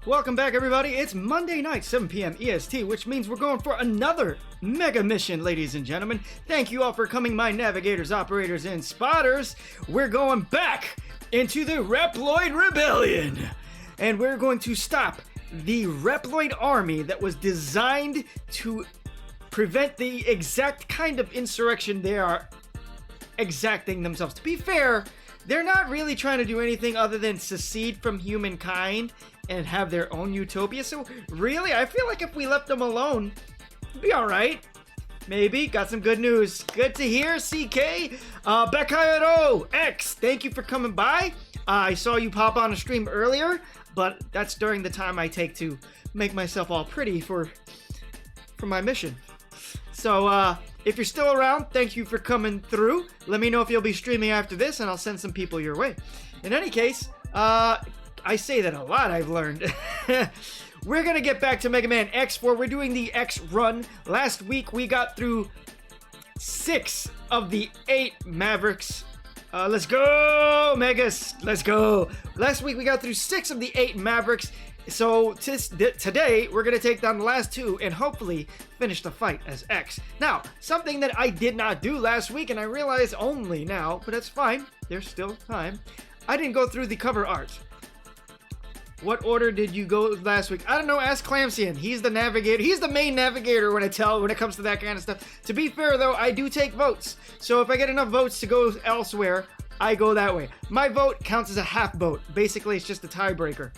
Welcome back, everybody. It's Monday night, 7 p.m. EST, which means we're going for another mega mission, ladies and gentlemen. Thank you all for coming, my navigators, operators, and spotters. We're going back into the Reploid Rebellion, and we're going to stop the Reploid army that was designed to prevent the exact kind of insurrection they are exacting themselves. To be fair, they're not really trying to do anything other than secede from humankind and have their own utopia. So really, I feel like if we left them alone, it'd be all right. Maybe. Got some good news. Good to hear, CK. Bekayero X, thank you for coming by. I saw you pop on a stream earlier, but that's during the time I take to make myself all pretty for my mission. So, if you're still around, thank you for coming through. Let me know if you'll be streaming after this, and I'll send some people your way. In any case, I say that a lot, I've learned. We're gonna get back to Mega Man X4. We're doing the X run. Last week, we got through 6 of the 8 Mavericks. Let's go, Megas. Let's go. Last week, we got through 6 of the 8 Mavericks. So today, we're going to take down the last 2 and hopefully finish the fight as X. Now, something that I did not do last week, and I realize only now, but that's fine. There's still time. I didn't go through the cover art. What order did you go last week? I don't know. Ask Clamsian. He's the navigator. He's the main navigator when it comes to that kind of stuff. To be fair, though, I do take votes. So if I get enough votes to go elsewhere, I go that way. My vote counts as a half vote. Basically, it's just a tiebreaker.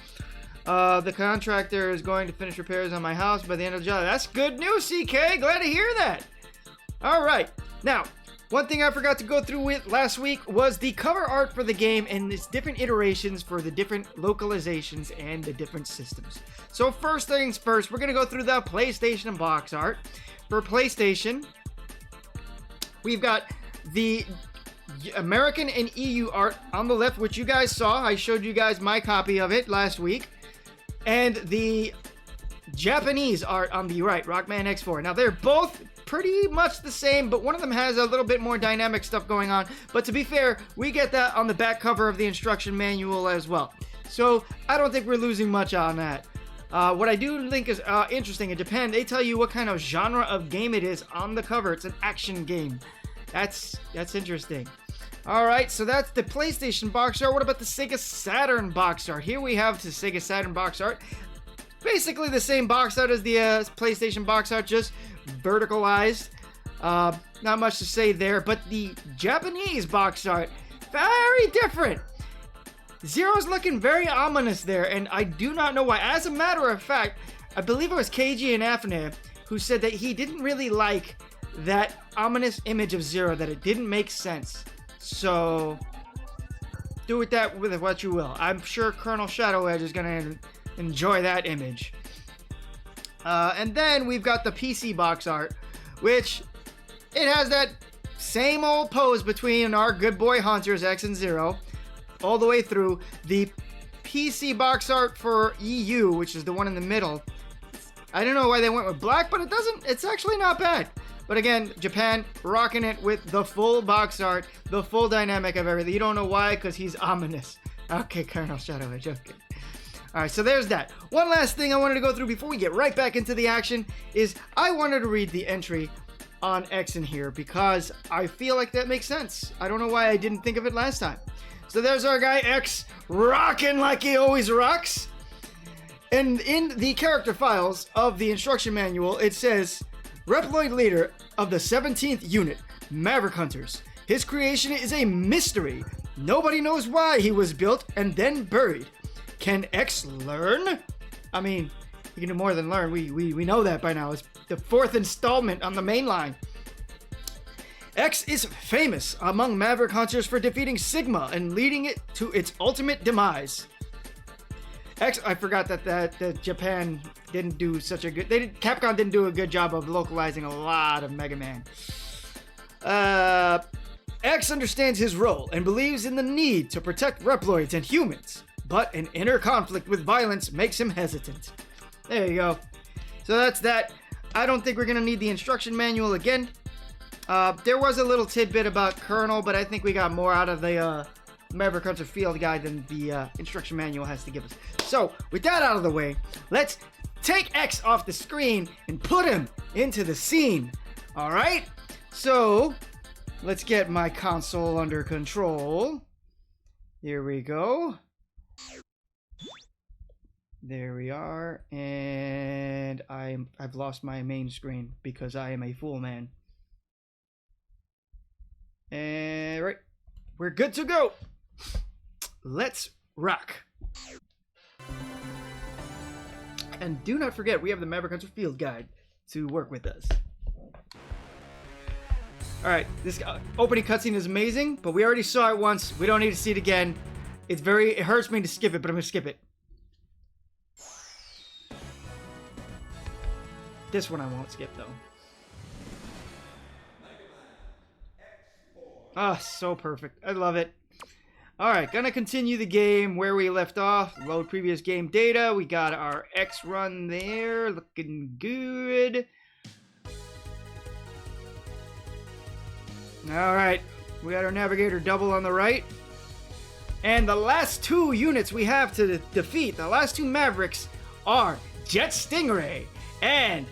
The contractor is going to finish repairs on my house by the end of the job. That's good news, CK. Glad to hear that. All right. Now, one thing I forgot to go through with last week was the cover art for the game and its different iterations for the different localizations and the different systems. So first things first, we're going to go through the PlayStation box art. For PlayStation, we've got the American and EU art on the left, which you guys saw. I showed you guys my copy of it last week. And the Japanese art on the right, Rockman X4. Now, they're both pretty much the same, but one of them has a little bit more dynamic stuff going on. But to be fair, we get that on the back cover of the instruction manual as well. So, I don't think we're losing much on that. What I do think is interesting, in Japan, they tell you what kind of genre of game it is on the cover. It's an action game. That's interesting. Alright, so that's the PlayStation box art. What about the Sega Saturn box art? Here we have the Sega Saturn box art. Basically the same box art as the PlayStation box art, just verticalized. Not much to say there, but the Japanese box art, very different. Zero's looking very ominous there, and I do not know why. As a matter of fact, I believe it was KG and Afne who said that he didn't really like that ominous image of Zero that it didn't make sense. So do with that with what you will. I'm sure Colonel Shadow Edge is gonna enjoy that image. And then we've got the PC box art, which it has that same old pose between our good boy hunters X and Zero all the way through. The PC box art for EU, which is the one in the middle, I don't know why they went with black, but it's actually not bad. But again, Japan rocking it with the full box art, the full dynamic of everything. You don't know why, because he's ominous. Okay, Colonel Shadow Edge, okay. Alright, so there's that. One last thing I wanted to go through before we get right back into the action is I wanted to read the entry on X in here because I feel like that makes sense. I don't know why I didn't think of it last time. So there's our guy X rocking like he always rocks. And in the character files of the instruction manual, it says, Reploid leader of the 17th unit, Maverick Hunters. His creation is a mystery. Nobody knows why he was built and then buried. Can X learn? I mean, he can do more than learn. We know that by now. It's the 4th installment on the main line. X is famous among Maverick Hunters for defeating Sigma and leading it to its ultimate demise. X, I forgot that Japan didn't do such a good... Capcom didn't do a good job of localizing a lot of Mega Man. X understands his role and believes in the need to protect Reploids and humans, but an inner conflict with violence makes him hesitant. There you go. So that's that. I don't think we're going to need the instruction manual again. There was a little tidbit about Colonel, but I think we got more out of the Maverick Hunter field guide than the instruction manual has to give us. So, with that out of the way, let's take X off the screen and put him into the scene. Alright? So, let's get my console under control. Here we go. There we are. And I've lost my main screen because I am a fool man. And right. We're good to go. Let's rock. And do not forget, we have the Maverick Hunter Field Guide to work with us. Alright, this opening cutscene is amazing, but we already saw it once. We don't need to see it again. It hurts me to skip it, but I'm going to skip it. This one I won't skip, though. Ah, so perfect. I love it. Alright, gonna continue the game where we left off. Load previous game data. We got our X run there. Looking good. Alright, we got our navigator double on the right. And the last two units we have to defeat, the last two Mavericks, are Jet Stingray and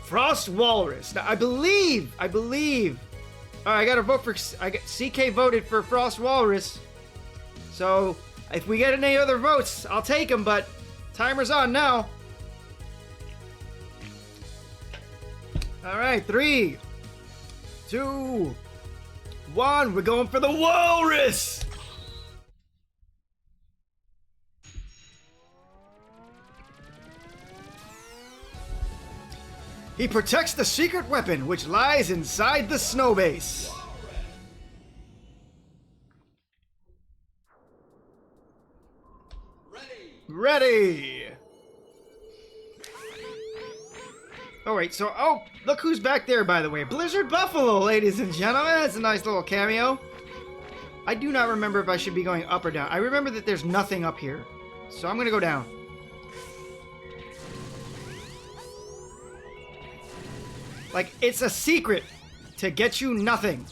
Frost Walrus. Now, I believe I got a vote for... CK voted for Frost Walrus. So, if we get any other votes, I'll take them, but timer's on now. Alright, 3, 2, 1. We're going for the Walrus! He protects the secret weapon which lies inside the snow base. Ready! Alright, so, look who's back there, by the way. Blizzard Buffalo, ladies and gentlemen. That's a nice little cameo. I do not remember if I should be going up or down. I remember that there's nothing up here. So I'm gonna go down. Like, it's a secret to get you nothing.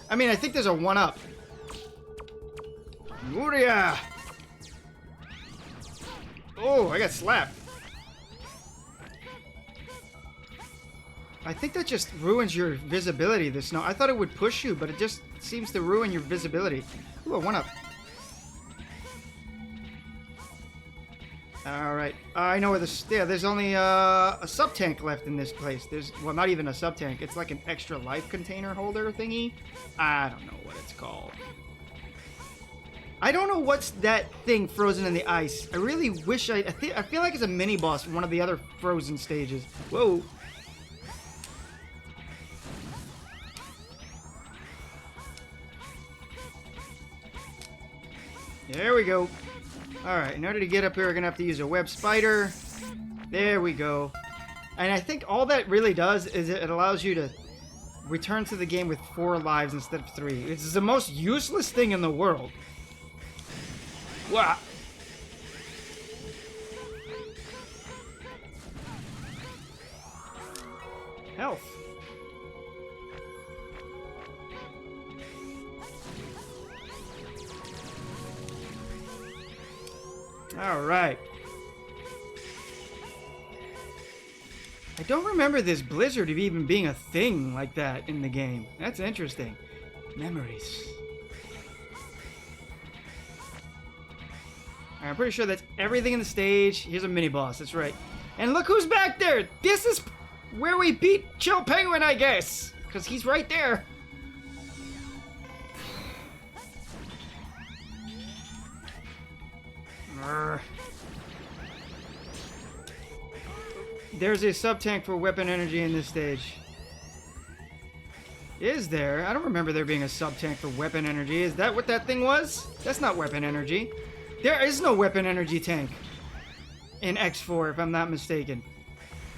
I mean, I think there's a 1-up. Muria! Oh, I got slapped. I think that just ruins your visibility, the snow. I thought it would push you, but it just seems to ruin your visibility. Ooh, a 1-up. Alright, I know where there's only a sub-tank left in this place. Well, not even a sub-tank. It's like an extra life container holder thingy. I don't know what it's called. I don't know what's that thing frozen in the ice. I really wish I feel like it's a mini-boss from one of the other frozen stages. Whoa. There we go. Alright, in order to get up here, we're going to have to use a web spider. There we go. And I think all that really does is it allows you to return to the game with 4 lives instead of 3. It's the most useless thing in the world. Wow. Health. All right. I don't remember this blizzard of even being a thing like that in the game. That's interesting. Memories. All right, I'm pretty sure that's everything in the stage. Here's a mini boss. That's right. And look who's back there. This is where we beat Chill Penguin, I guess, because he's right there. There's a sub-tank for weapon energy in this stage. Is there? I don't remember there being a sub-tank for weapon energy. Is that what that thing was? That's not weapon energy. There is no weapon energy tank in X4, if I'm not mistaken.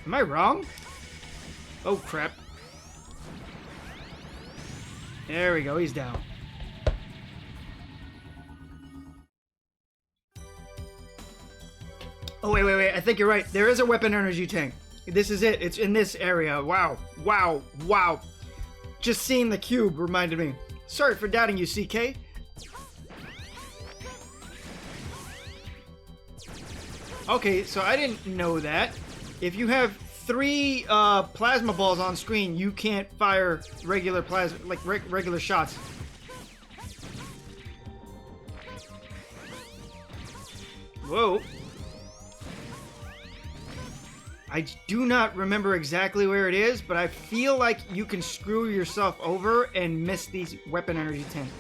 Am I wrong? Oh, crap. There we go. He's down. Oh, wait. I think you're right. There is a weapon energy tank. This is it. It's in this area. Wow. Just seeing the cube reminded me. Sorry for doubting you, CK. Okay, so I didn't know that. If you have 3 plasma balls on screen, you can't fire regular plasma, like regular shots. Whoa. I do not remember exactly where it is, but I feel like you can screw yourself over and miss these weapon energy tanks.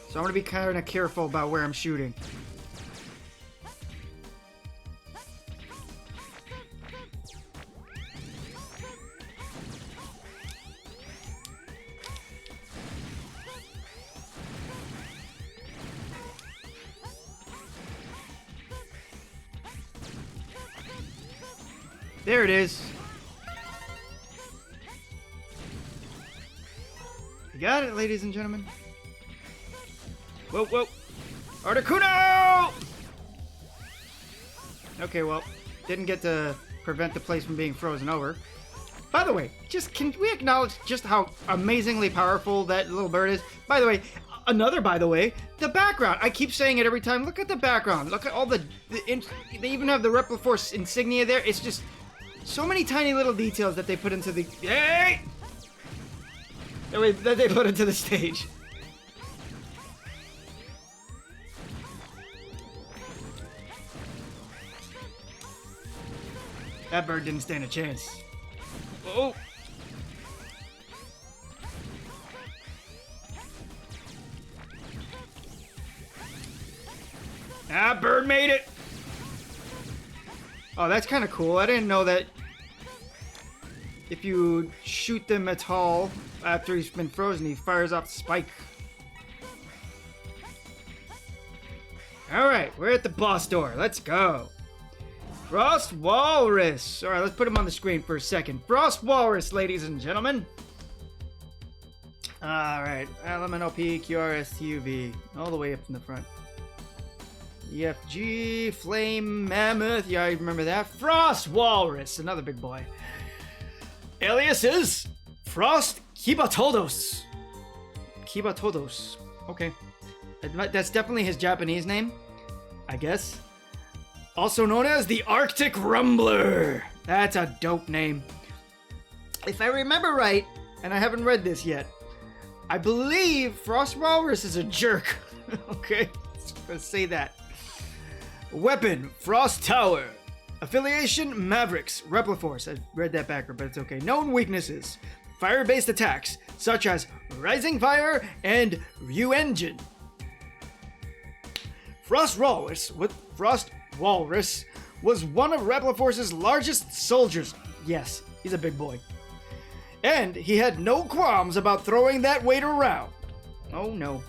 So I'm going to be kind of careful about where I'm shooting. There it is. You got it, ladies and gentlemen. Whoa. Articuno! Okay, well, didn't get to prevent the place from being frozen over. By the way, can we acknowledge just how amazingly powerful that little bird is? By the way, the background. I keep saying it every time. Look at the background. Look at all they even have the Repliforce insignia there. It's just so many tiny little details that they put into the... Hey! That they put into the stage. That bird didn't stand a chance. Oh! Ah, bird made it! Oh, that's kind of cool. I didn't know that if you shoot them at all after he's been frozen, he fires off the spike. Alright, we're at the boss door. Let's go. Frost Walrus. Alright, let's put him on the screen for a second. Frost Walrus, ladies and gentlemen. Alright, LMNOP, QRS, TUV. All the way up in the front. EFG, Flame Mammoth. Yeah, I remember that. Frost Walrus, another big boy. Alias is Frost Kibatodos. Kibatodos. Okay. That's definitely his Japanese name, I guess. Also known as the Arctic Rumbler. That's a dope name. If I remember right, and I haven't read this yet, I believe Frost Walrus is a jerk. Okay, let's say that. Weapon, Frost Tower. Affiliation, Mavericks. Repliforce, I read that backward, but it's okay. Known weaknesses, fire-based attacks, such as Rising Fire and Ryu Engine. Frost Walrus was one of Repliforce's largest soldiers. Yes, he's a big boy. And he had no qualms about throwing that weight around. Oh no.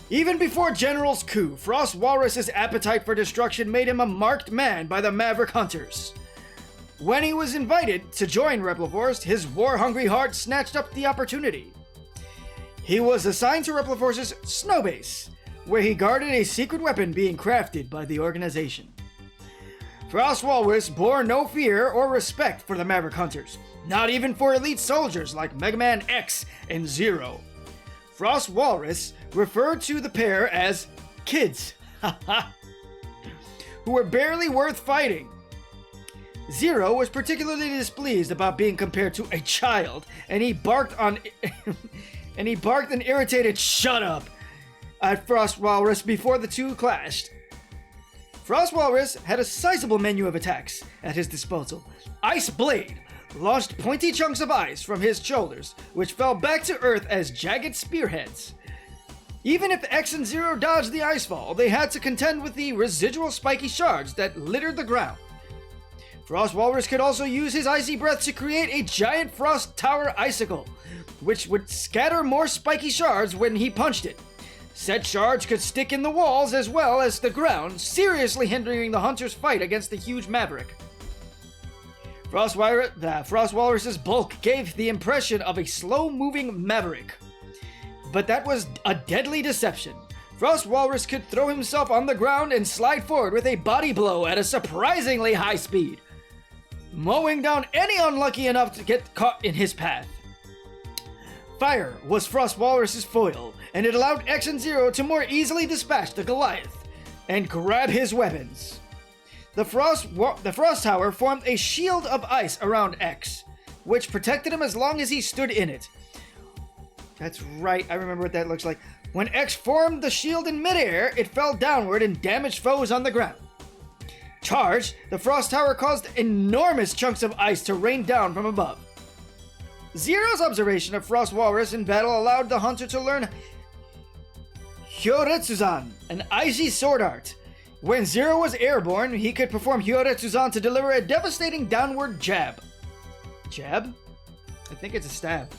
Even before General's coup, Frost Walrus's appetite for destruction made him a marked man by the Maverick Hunters. When he was invited to join Repliforce, his war-hungry heart snatched up the opportunity. He was assigned to Repliforce's snow base, where he guarded a secret weapon being crafted by the organization. Frost Walrus bore no fear or respect for the Maverick Hunters, not even for elite soldiers like Mega Man X and Zero. Frost Walrus referred to the pair as kids, who were barely worth fighting. Zero was particularly displeased about being compared to a child, and he barked an irritated "shut up" at Frost Walrus before the two clashed. Frost Walrus had a sizable menu of attacks at his disposal. Ice Blade launched pointy chunks of ice from his shoulders, which fell back to Earth as jagged spearheads. Even if X and Zero dodged the icefall, they had to contend with the residual spiky shards that littered the ground. Frost Walrus could also use his icy breath to create a giant frost tower icicle, which would scatter more spiky shards when he punched it. Said shards could stick in the walls as well as the ground, seriously hindering the hunter's fight against the huge maverick. Frost Walrus's bulk gave the impression of a slow-moving maverick. But that was a deadly deception. Frost Walrus could throw himself on the ground and slide forward with a body blow at a surprisingly high speed, mowing down any unlucky enough to get caught in his path. Fire was Frost Walrus's foil, and it allowed X and Zero to more easily dispatch the Goliath and grab his weapons. The Frost Tower formed a shield of ice around X, which protected him as long as he stood in it. That's right, I remember what that looks like. When X formed the shield in midair, it fell downward and damaged foes on the ground. Charged, the Frost Tower caused enormous chunks of ice to rain down from above. Zero's observation of Frost Walrus in battle allowed the hunter to learn Hyoretsuzan, an icy sword art. When Zero was airborne, he could perform Hyoretsuzan to deliver a devastating downward jab. Jab? I think it's a stab.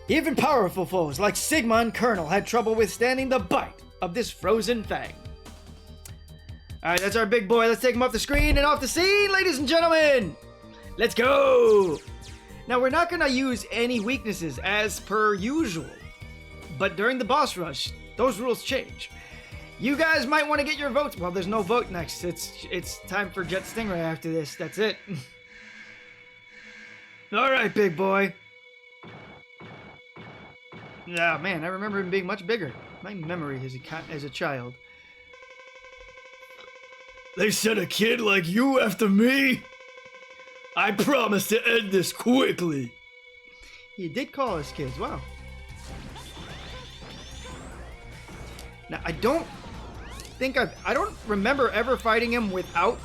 Even powerful foes like Sigma and Colonel had trouble withstanding the bite of this frozen fang. Alright, that's our big boy. Let's take him off the screen and off the scene, ladies and gentlemen! Let's go! Now, we're not going to use any weaknesses as per usual, but during the boss rush, those rules change. You guys might want to get your votes. Well, there's no vote next. It's time for Jet Stingray after this. That's it. Alright, big boy. Yeah, man, I remember him being much bigger. My memory as a child. They sent a kid like you after me? I promise to end this quickly. He did call us kids, wow. Now, I don't remember ever fighting him without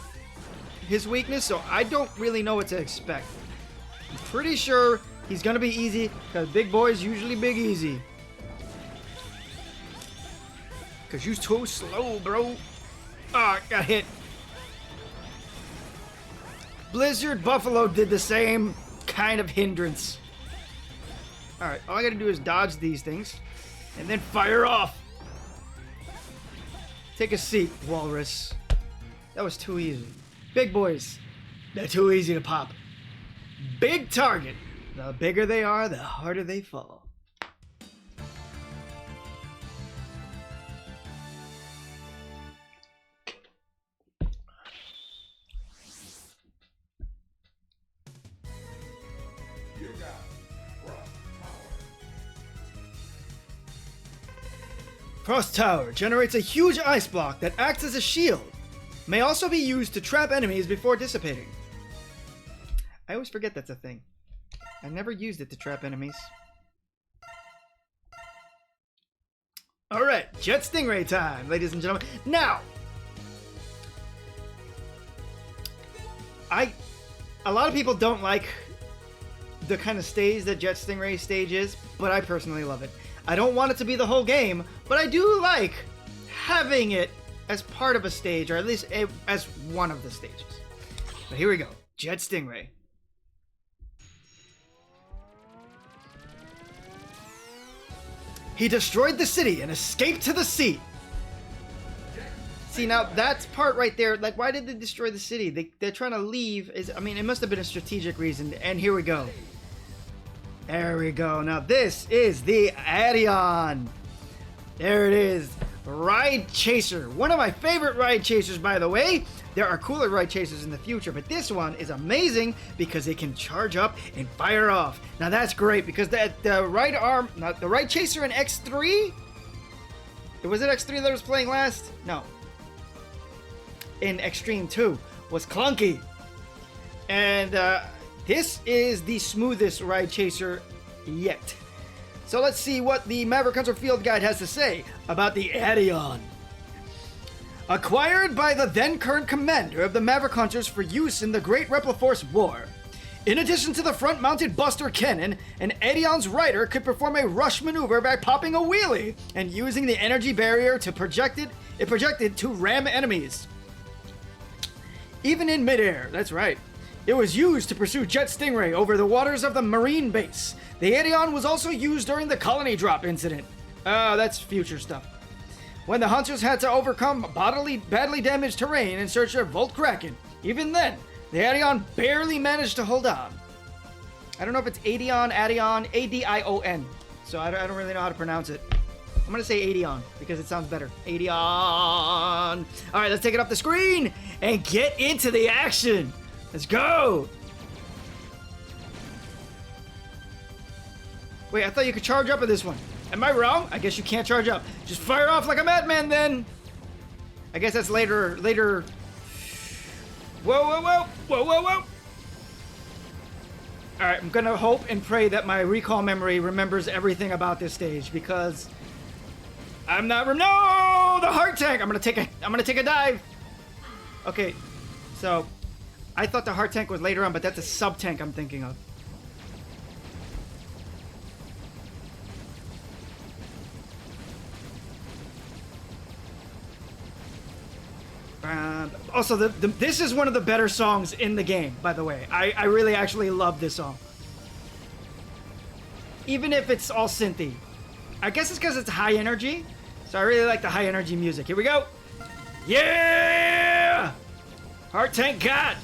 his weakness, so I don't really know what to expect. I'm pretty sure he's gonna be easy, because big boys usually big easy. Cause you're too slow, bro. Ah, got hit. Blizzard Buffalo did the same kind of hindrance. Alright, all I gotta do is dodge these things, and then fire off. Take a seat, Walrus. That was too easy. Big boys, they're too easy to pop. Big target. The bigger they are, the harder they fall. Frost Tower generates a huge ice block that acts as a shield. May also be used to trap enemies before dissipating. I always forget that's a thing. I never used it to trap enemies. Alright, Jet Stingray time, ladies and gentlemen. Now, a lot of people don't like the kind of stage that Jet Stingray stage is, but I personally love it. I don't want it to be the whole game, but I do like having it as part of a stage, or at least as one of the stages. But here we go. Jet Stingray. He destroyed the city and escaped to the sea. See, now that's part right there. Like, why did they destroy the city? They're trying to leave. I mean, it must have been a strategic reason. And here we go. There we go. Now this is the Adion. There it is. Ride Chaser. One of my favorite ride chasers, by the way. There are cooler ride chasers in the future, but this one is amazing because it can charge up and fire off. Now that's great because the ride chaser in X3. Was it X3 that was playing last? No. In Extreme 2 was clunky. And this is the smoothest ride chaser yet. So let's see what the Maverick Hunter Field Guide has to say about the Adion. Acquired by the then current commander of the Maverick Hunters for use in the Great Repliforce War. In addition to the front-mounted Buster Cannon, an Adion's rider could perform a rush maneuver by popping a wheelie and using the energy barrier to projected to ram enemies. Even in midair, that's right. It was used to pursue Jet Stingray over the waters of the Marine base. The Adion was also used during the colony drop incident. Oh, that's future stuff. When the hunters had to overcome badly damaged terrain in search of Volt Kraken. Even then, the Adion barely managed to hold on. I don't know if it's Adion, A-D-I-O-N. So I don't really know how to pronounce it. I'm gonna say Adion because it sounds better. Adion. All right, let's take it off the screen and get into the action. Let's go. Wait, I thought you could charge up with this one. Am I wrong? I guess you can't charge up. Just fire off like a madman then. I guess that's later. Whoa, whoa, whoa, whoa, whoa, whoa. All right, I'm gonna hope and pray that my recall memory remembers everything about this stage because I'm not. No, the heart tank. I'm gonna take a dive. Okay, so I thought the heart tank was later on, but that's a sub tank I'm thinking of. Also, this is one of the better songs in the game, by the way. I really actually love this song. Even if it's all synthy. I guess it's because it's high energy. So I really like the high energy music. Here we go. Yeah! Heart tank got.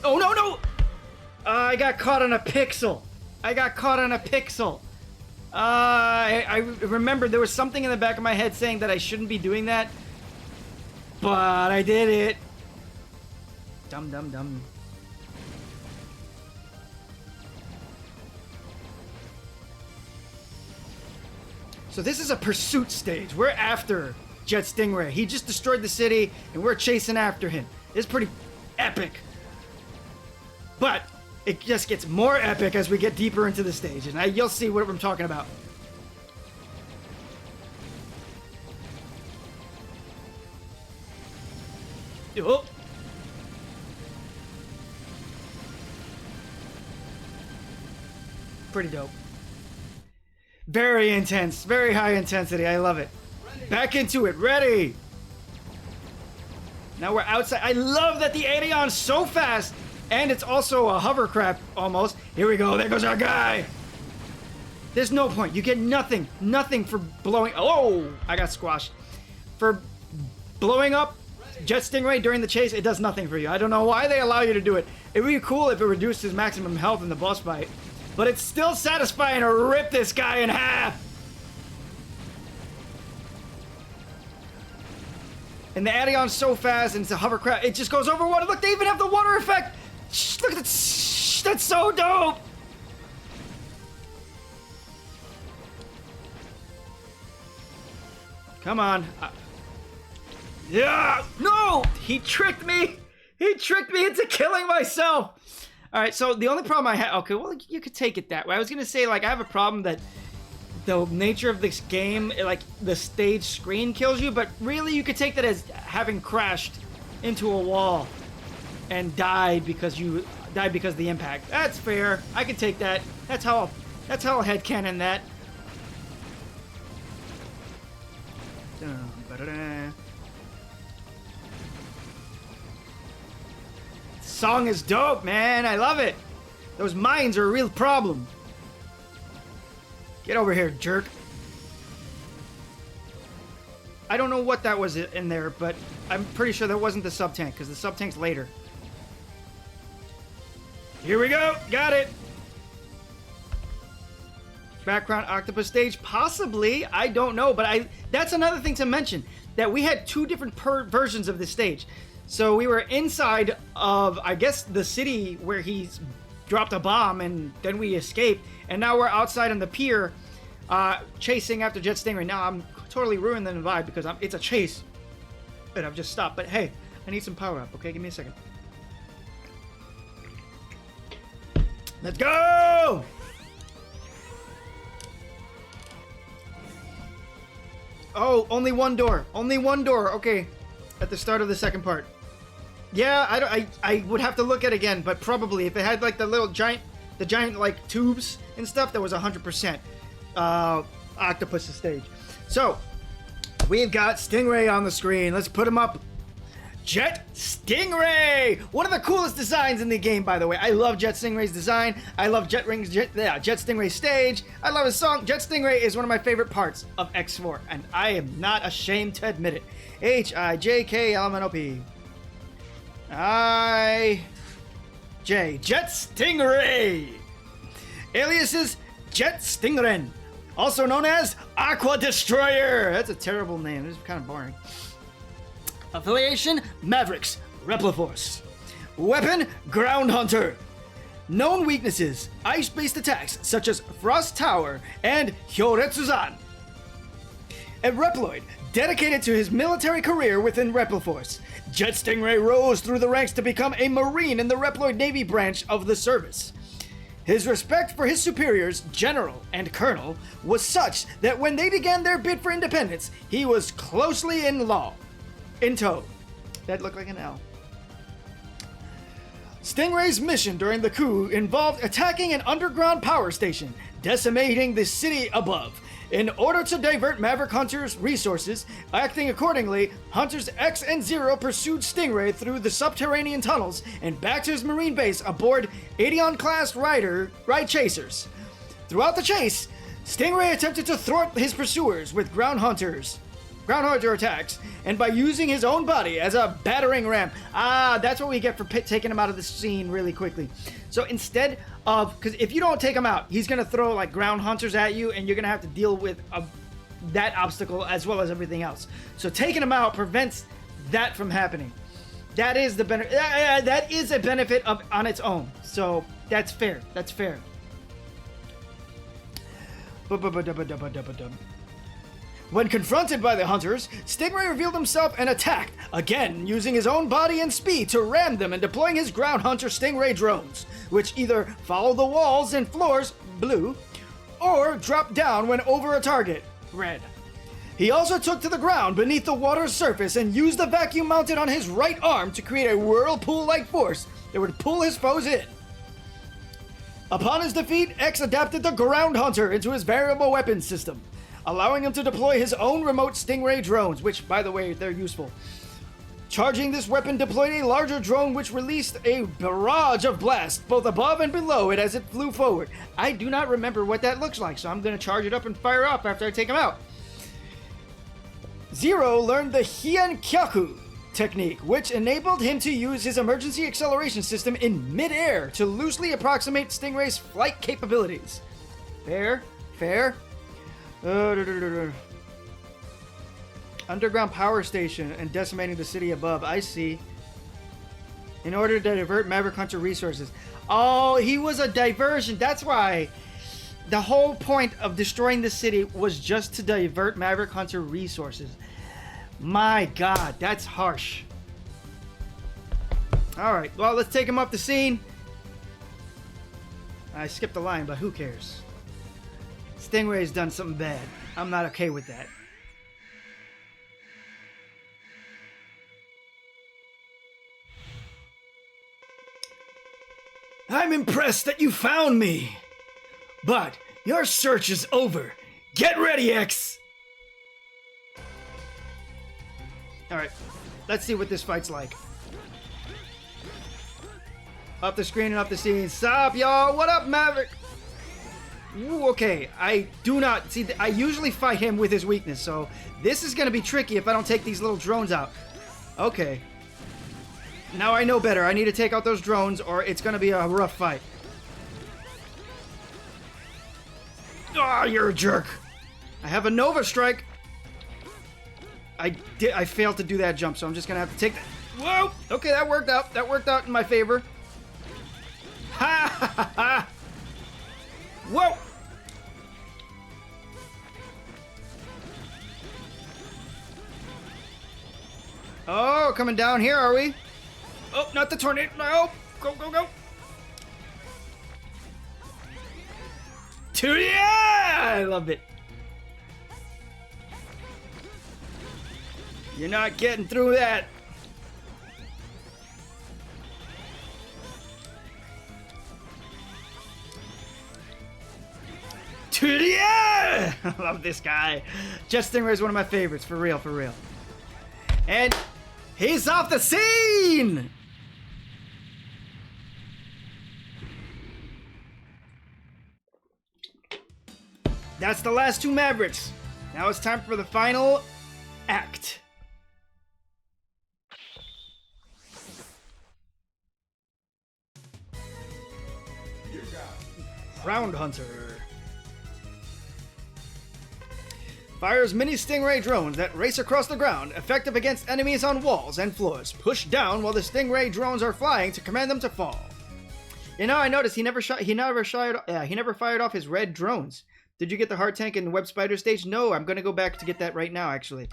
Oh, no, no! I got caught on a pixel. I remember there was something in the back of my head saying that I shouldn't be doing that, but I did it. Dumb. So this is a pursuit stage. We're after Jet Stingray. He just destroyed the city, and we're chasing after him. It's pretty epic. But it just gets more epic as we get deeper into the stage, and you'll see what I'm talking about. Oh. Pretty dope. Very intense, very high intensity. I love it. Back into it. Ready. Now we're outside. I love that the Adion's so fast. And it's also a hovercraft, almost. Here we go. There goes our guy. There's no point. You get nothing. Nothing for blowing... Oh! I got squashed. For blowing up Jet Stingray during the chase, it does nothing for you. I don't know why they allow you to do it. It would be cool if it reduced his maximum health in the boss fight. But it's still satisfying to rip this guy in half. And the Adion's so fast, and it's a hovercraft. It just goes over water. Look, they even have the water effect. Look at that! That's so dope! Come on. Yeah! No! He tricked me! He tricked me into killing myself! Alright, so the only problem I had... Okay, well, you could take it that way. I was gonna say, like, I have a problem that the nature of this game, like, the stage screen kills you, but really you could take that as having crashed into a wall and died because of the impact. That's fair. I can take that. That's how I'll headcanon that. The song is dope, man. I love it. Those mines are a real problem. Get over here, jerk. I don't know what that was in there, but I'm pretty sure that wasn't the sub-tank, because the sub-tank's later. Here we go! Got it! Background octopus stage? Possibly. I don't know, but that's another thing to mention, that we had two different versions of this stage. So we were inside of, I guess, the city where he dropped a bomb, and then we escaped, and now we're outside on the pier, chasing after Jet Stingray. Now I'm totally ruining the vibe because it's a chase, and I've just stopped. But hey, I need some power up. Okay, give me a second. Let's go! Oh, only one door. Only one door. Okay, at the start of the second part. Yeah, I would have to look at it again, but probably if it had like the giant like tubes and stuff, that was 100% octopus stage. So we've got Stingray on the screen. Let's put him up. Jet Stingray! One of the coolest designs in the game, by the way. I love Jet Stingray's design. I love Jet Stingray's stage. I love his song. Jet Stingray is one of my favorite parts of X4, and I am not ashamed to admit it. H-I-J-K-L-M-N-O-P. J. Jet Stingray! Aliases Jet Stingren, also known as Aqua Destroyer. That's a terrible name. This is kind of boring. Affiliation, Mavericks, Repliforce. Weapon, Ground Hunter. Known weaknesses, ice-based attacks such as Frost Tower and Hyōretsuzan. A Reploid, dedicated to his military career within Repliforce. Jet Stingray rose through the ranks to become a Marine in the Reploid Navy branch of the service. His respect for his superiors, General and Colonel, was such that when they began their bid for independence, he was closely in tow. That looked like an L. Stingray's mission during the coup involved attacking an underground power station, decimating the city above. In order to divert Maverick Hunter's resources, acting accordingly, Hunters X and Zero pursued Stingray through the subterranean tunnels and back to his marine base aboard Aeon-class ride chasers. Throughout the chase, Stingray attempted to thwart his pursuers with ground hunter attacks, and by using his own body as a battering ram. That's what we get for taking him out of the scene really quickly. So instead of, because if you don't take him out, he's going to throw like ground hunters at you, and you're going to have to deal with that obstacle as well as everything else. So taking him out prevents that from happening. That is the benefit. That is a benefit on its own. So that's fair. That's fair. When confronted by the hunters, Stingray revealed himself and attacked, again using his own body and speed to ram them and deploying his ground hunter Stingray drones, which either follow the walls and floors, blue, or drop down when over a target, red. He also took to the ground beneath the water's surface and used the vacuum mounted on his right arm to create a whirlpool-like force that would pull his foes in. Upon his defeat, X adapted the ground hunter into his variable weapons system, allowing him to deploy his own remote Stingray drones, which, by the way, they're useful. Charging this weapon deployed a larger drone which released a barrage of blasts both above and below it as it flew forward. I do not remember what that looks like, so I'm going to charge it up and fire up after I take him out. Zero learned the Hienkyaku technique, which enabled him to use his emergency acceleration system in mid-air to loosely approximate Stingray's flight capabilities. Fair. Underground power station and decimating the city above. I see. In order to divert Maverick Hunter resources. Oh, he was a diversion. That's why the whole point of destroying the city was just to divert Maverick Hunter resources. My God, that's harsh. All right, well, let's take him off the scene. I skipped the line, but who cares? Stingray's done something bad. I'm not okay with that. I'm impressed that you found me. But your search is over. Get ready, X! Alright, let's see what this fight's like. Up the screen and up the scene. Sup, y'all? What up, Maverick? Ooh, okay, I do not see. I usually fight him with his weakness, so this is gonna be tricky if I don't take these little drones out. Okay. Now I know better. I need to take out those drones, or it's gonna be a rough fight. Ah, oh, you're a jerk. I have a Nova Strike. I failed to do that jump, so I'm just gonna have to take that. Whoa! Okay, that worked out. That worked out in my favor. Ha ha ha ha! Whoa! Oh, coming down here, are we? Oh, not the tornado. No! Go, go, go! Yeah! I love it. You're not getting through that. Yeah! I love this guy. Jet Stingray is one of my favorites, for real, for real. And he's off the scene! That's the last two Mavericks. Now it's time for the final act. Ground Hunter. Fires mini Stingray drones that race across the ground, effective against enemies on walls and floors. Push down while the Stingray drones are flying to command them to fall. You know, I noticed he never fired off his red drones. Did you get the heart tank in the web spider stage? No, I'm gonna go back to get that right now, actually.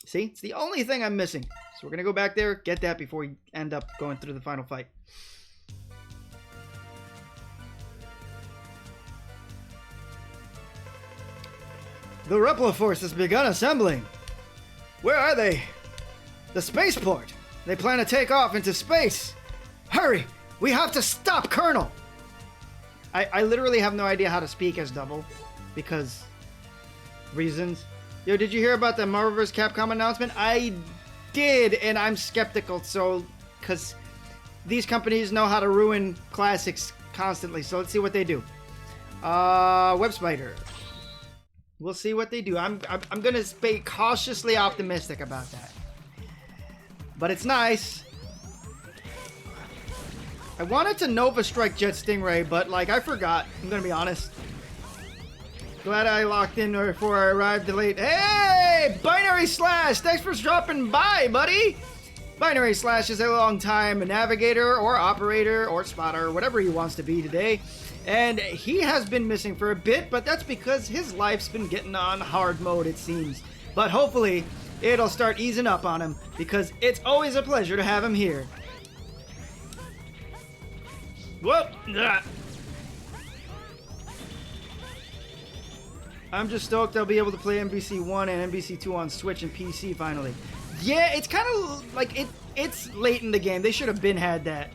See, it's the only thing I'm missing. So we're gonna go back there, get that before we end up going through the final fight. The Repliforce has begun assembling. Where are they? The spaceport. They plan to take off into space. Hurry! We have to stop Colonel! I literally have no idea how to speak as Double. Because... reasons. Yo, did you hear about the Marvel vs. Capcom announcement? I did, and I'm skeptical, so... because these companies know how to ruin classics constantly, so let's see what they do. Web Spider. We'll see what they do. I'm gonna be cautiously optimistic about that. But it's nice. I wanted to Nova Strike Jet Stingray, but like I forgot. I'm gonna be honest. Glad I locked in before I arrived late. Hey! Binary Slash! Thanks for dropping by, buddy! Binary Slash is a long-time navigator or operator or spotter, whatever he wants to be today. And he has been missing for a bit, but that's because his life's been getting on hard mode, it seems. But hopefully, it'll start easing up on him, because it's always a pleasure to have him here. Whoop! I'm just stoked I'll be able to play MBC1 and MBC2 on Switch and PC finally. Yeah, it's kind of like it's late in the game. They should have had that.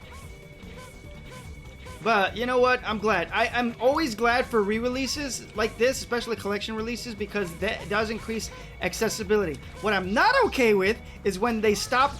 But you know what? I'm glad. I'm always glad for re-releases like this, especially collection releases, because that does increase accessibility. What I'm not okay with is when they stop,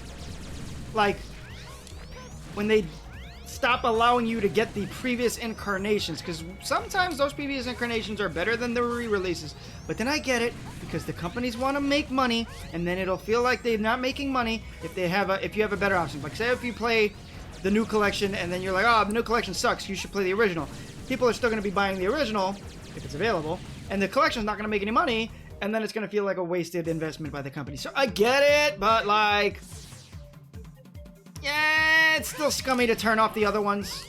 stop allowing you to get the previous incarnations, because sometimes those previous incarnations are better than the re-releases. But then I get it, because the companies want to make money, and then it'll feel like they're not making money if you have a better option. Like say if you play the new collection and then you're like, oh, the new collection sucks, you should play the original. People are still going to be buying the original if it's available, and the collection's not going to make any money, and then it's going to feel like a wasted investment by the company. So I get it, but like, yeah, it's still scummy to turn off the other ones.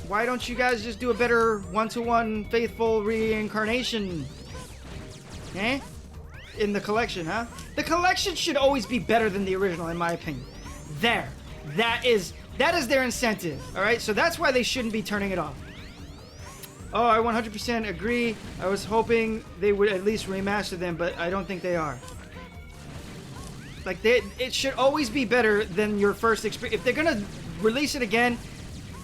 Why don't you guys just do a better one-to-one faithful reincarnation? Eh? In the collection, huh? The collection should always be better than the original, in my opinion. There. That is their incentive, alright? So that's why they shouldn't be turning it off. Oh, I 100% agree. I was hoping they would at least remaster them, but I don't think they are. Like, it should always be better than your first experience. If they're gonna release it again,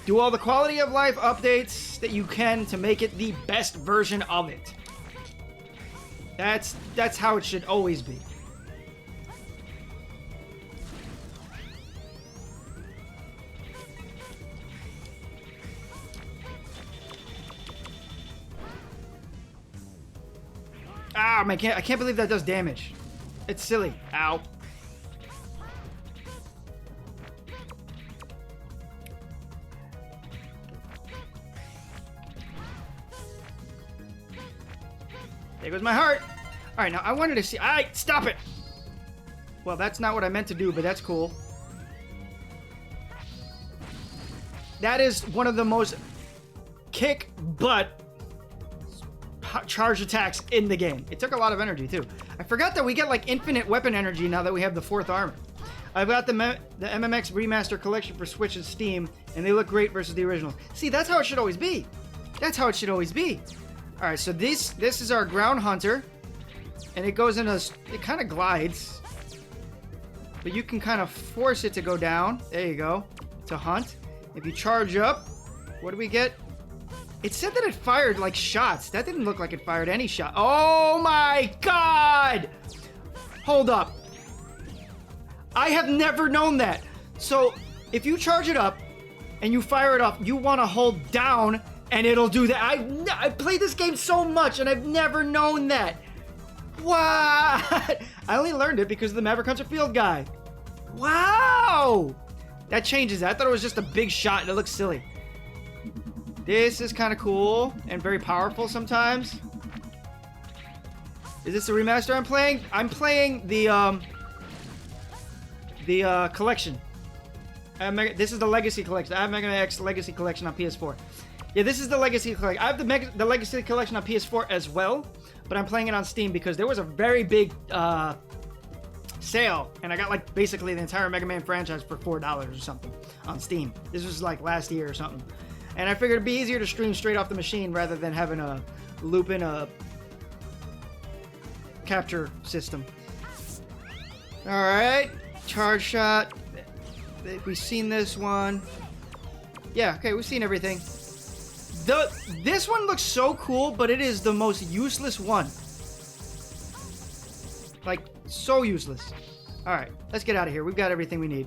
do all the quality of life updates that you can to make it the best version of it. That's how it should always be. Wow, man, I can't believe that does damage. It's silly. Ow. There goes my heart. All right, now I wanted to see. All right, stop it. Well, that's not what I meant to do, but that's cool. That is one of the most kick butt charge attacks in the game. It took a lot of energy too. I forgot that we get like infinite weapon energy now that we have the 4th armor. I've got the MMX Remaster Collection for Switch and Steam, and they look great versus the original. See, that's how it should always be. That's how it should always be. All right, so this is our Ground Hunter, and it goes in a, it kind of glides, but you can kind of force it to go down. There you go, to hunt. If you charge up, what do we get? It said that it fired like shots. That didn't look like it fired any shot. Oh my God! Hold up. I have never known that. So if you charge it up and you fire it off, you want to hold down and it'll do that. I played this game so much and I've never known that. What? I only learned it because of the Maverick Hunter Field guy. Wow! That changes it. I thought it was just a big shot and it looks silly. This is kind of cool and very powerful sometimes. Is this a remaster I'm playing? I'm playing the collection. This is the Legacy Collection. I have Mega Man X Legacy Collection on PS4. Yeah, this is the Legacy Collection. I have the Legacy Collection on PS4 as well, but I'm playing it on Steam because there was a very big sale, and I got like basically the entire Mega Man franchise for $4 or something on Steam. This was like last year or something. And I figured it'd be easier to stream straight off the machine rather than having a loop in a capture system. Alright, charge shot. We've seen this one. Yeah, okay, we've seen everything. This one looks so cool, but it is the most useless one. Like, so useless. Alright, let's get out of here. We've got everything we need.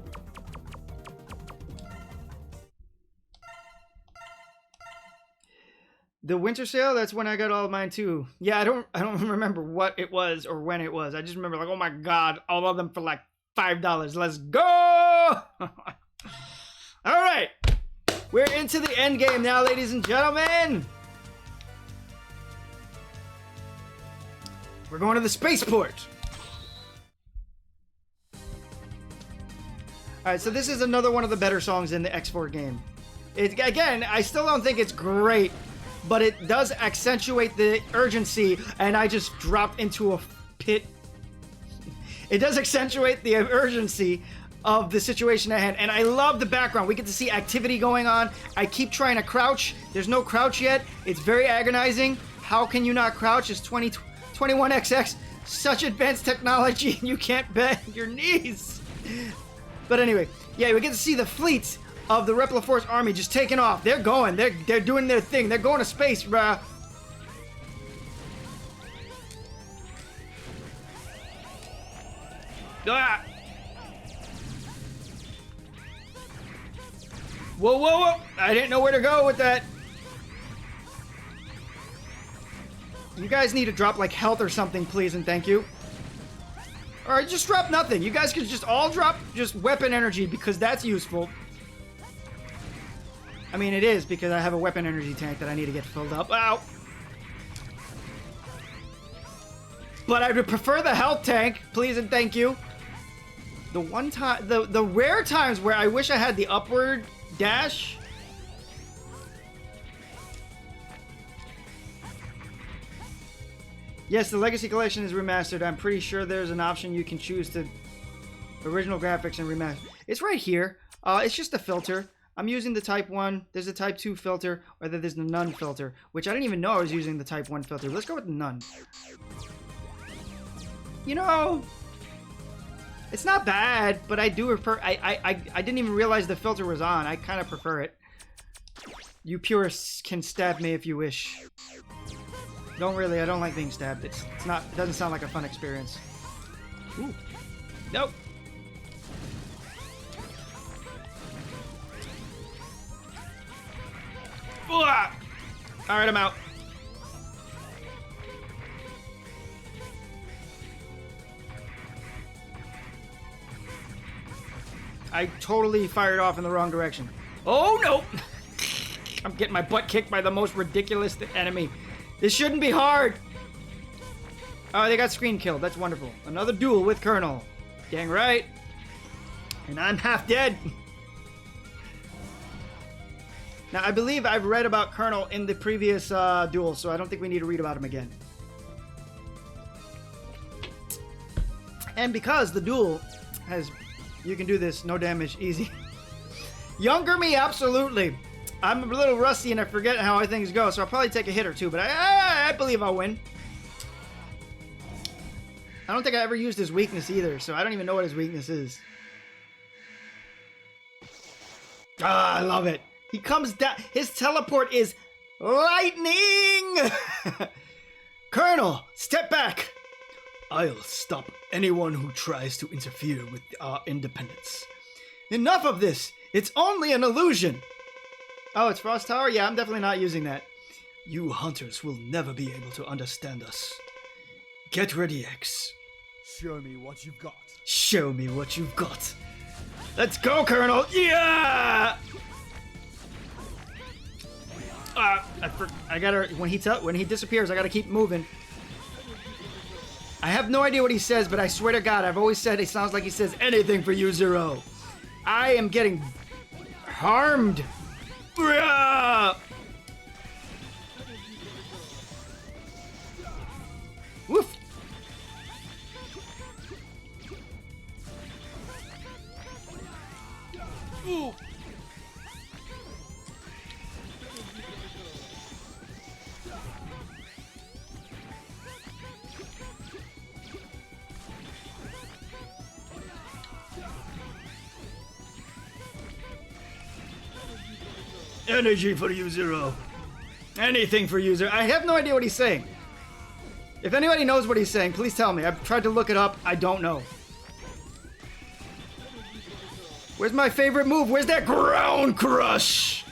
The winter sale, that's when I got all of mine too. Yeah, I don't remember what it was or when it was. I just remember like, oh my God, all of them for like $5. Let's go! All right, we're into the end game now, ladies and gentlemen. We're going to the spaceport. All right, so this is another one of the better songs in the X4 game. Again, I still don't think it's great, but it does accentuate the urgency, and I just dropped into a pit. It does accentuate the urgency of the situation at hand, and I love the background. We get to see activity going on. I keep trying to crouch. There's no crouch yet. It's very agonizing. How can you not crouch? It's 21XX. Such advanced technology, and you can't bend your knees. But anyway, yeah, we get to see the fleets of the Repliforce army just taking off. They're going. They're doing their thing. They're going to space, bruh. Ah. Whoa, whoa, whoa. I didn't know where to go with that. You guys need to drop like health or something, please, and thank you. Alright, just drop nothing. You guys could just all drop just weapon energy because that's useful. I mean, it is because I have a weapon energy tank that I need to get filled up. Ow! But I would prefer the health tank, please and thank you. The one time, the rare times where I wish I had the upward dash. Yes, the Legacy Collection is remastered. I'm pretty sure there's an option you can choose to original graphics and remaster. It's right here. It's just a filter. I'm using the Type 1. There's a Type 2 filter, or there's the None filter, which I didn't even know I was using the Type 1 filter. Let's go with the None. You know, it's not bad, but I do prefer. I didn't even realize the filter was on. I kind of prefer it. You purists can stab me if you wish. Don't really. I don't like being stabbed. It's not. It doesn't sound like a fun experience. Ooh. Nope. Alright, I'm out. I totally fired off in the wrong direction. Oh, no! I'm getting my butt kicked by the most ridiculous enemy. This shouldn't be hard. Oh, they got screen killed. That's wonderful. Another duel with Colonel. Dang right. And I'm half dead. Now, I believe I've read about Colonel in the previous duel, so I don't think we need to read about him again. And because the duel has... You can do this, no damage, easy. Younger me, absolutely. I'm a little rusty and I forget how things go, so I'll probably take a hit or two, but I believe I'll win. I don't think I ever used his weakness either, so I don't even know what his weakness is. Ah, I love it. He comes down. His teleport is lightning! Colonel, step back! I'll stop anyone who tries to interfere with our independence. Enough of this! It's only an illusion! Oh, it's Frost Tower? Yeah, I'm definitely not using that. You hunters will never be able to understand us. Get ready, X. Show me what you've got. Show me what you've got. Let's go, Colonel! Yeah! I gotta... When he disappears, I gotta keep moving. I have no idea what he says, but I swear to God, I've always said it sounds like he says anything for you, Zero. I am getting harmed. Woof. Ooh. Energy for you, Zero. Anything for you, Zero. I have no idea what he's saying. If anybody knows what he's saying, please tell me. I've tried to look it up. I don't know. Where's my favorite move? Where's that ground crush?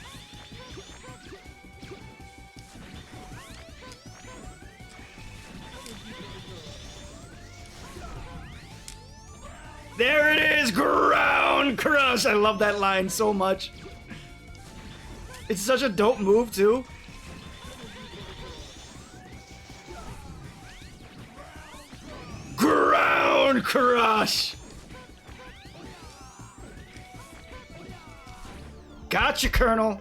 There it is, ground crush. I love that line so much. It's such a dope move, too. Ground crush. Gotcha, Colonel.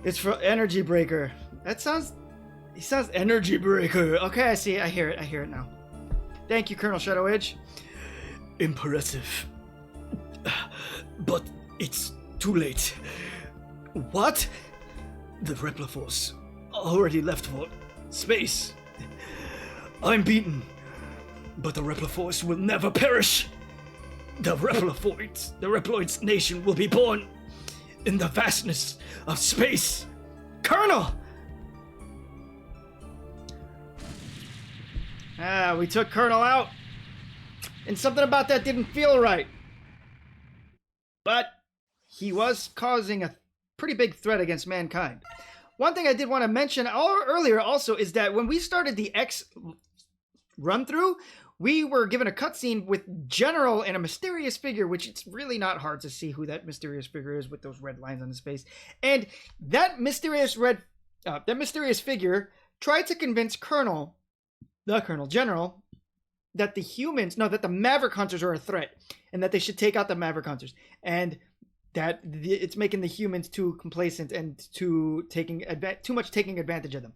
It's for Energy Breaker. That sounds... He sounds Energy Breaker. Okay, I see it. I hear it. I hear it now. Thank you, Colonel Shadow Edge. Impressive. But it's too late. What? The Repliforce already left for space. I'm beaten. But the Repliforce will never perish. The Reploids nation will be born in the vastness of space. Colonel! We took Colonel out. And something about that didn't feel right. But he was causing a pretty big threat against mankind. One thing I did want to mention earlier also is that when we started the X run-through, we were given a cutscene with General and a mysterious figure, which it's really not hard to see who that mysterious figure is with those red lines on his face. And that mysterious figure tried to convince General, that the Maverick Hunters are a threat, and that they should take out the Maverick Hunters, and that it's making the humans too complacent and too much taking advantage of them.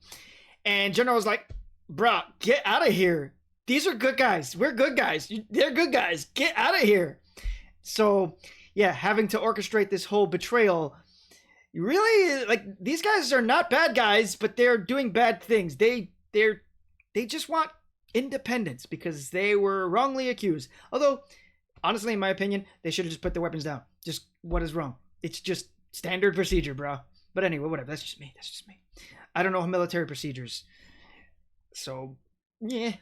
And General was like, "Bruh, get out of here. These are good guys. We're good guys. They're good guys. Get out of here." So, yeah, having to orchestrate this whole betrayal, really, like, these guys are not bad guys, but they're doing bad things. They just want independence because they were wrongly accused. Although, honestly, in my opinion, they should have just put their weapons down. Just, what is wrong? It's just standard procedure, bro. But anyway, whatever. That's just me. I don't know military procedures. So, yeah.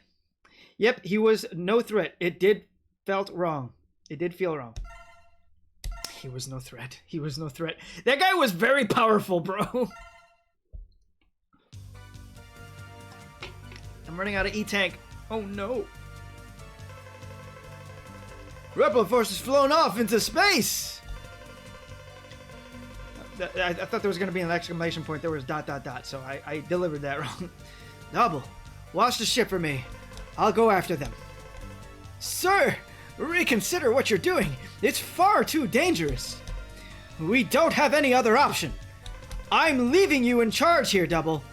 Yep, he was no threat. It did felt wrong. It did feel wrong. He was no threat. That guy was very powerful, bro. I'm running out of E-Tank. Oh, no. Repliforce has flown off into space! I thought there was going to be an exclamation point. There was ... So I delivered that wrong. Double, watch the ship for me. I'll go after them. Sir, reconsider what you're doing. It's far too dangerous. We don't have any other option. I'm leaving you in charge here, Double.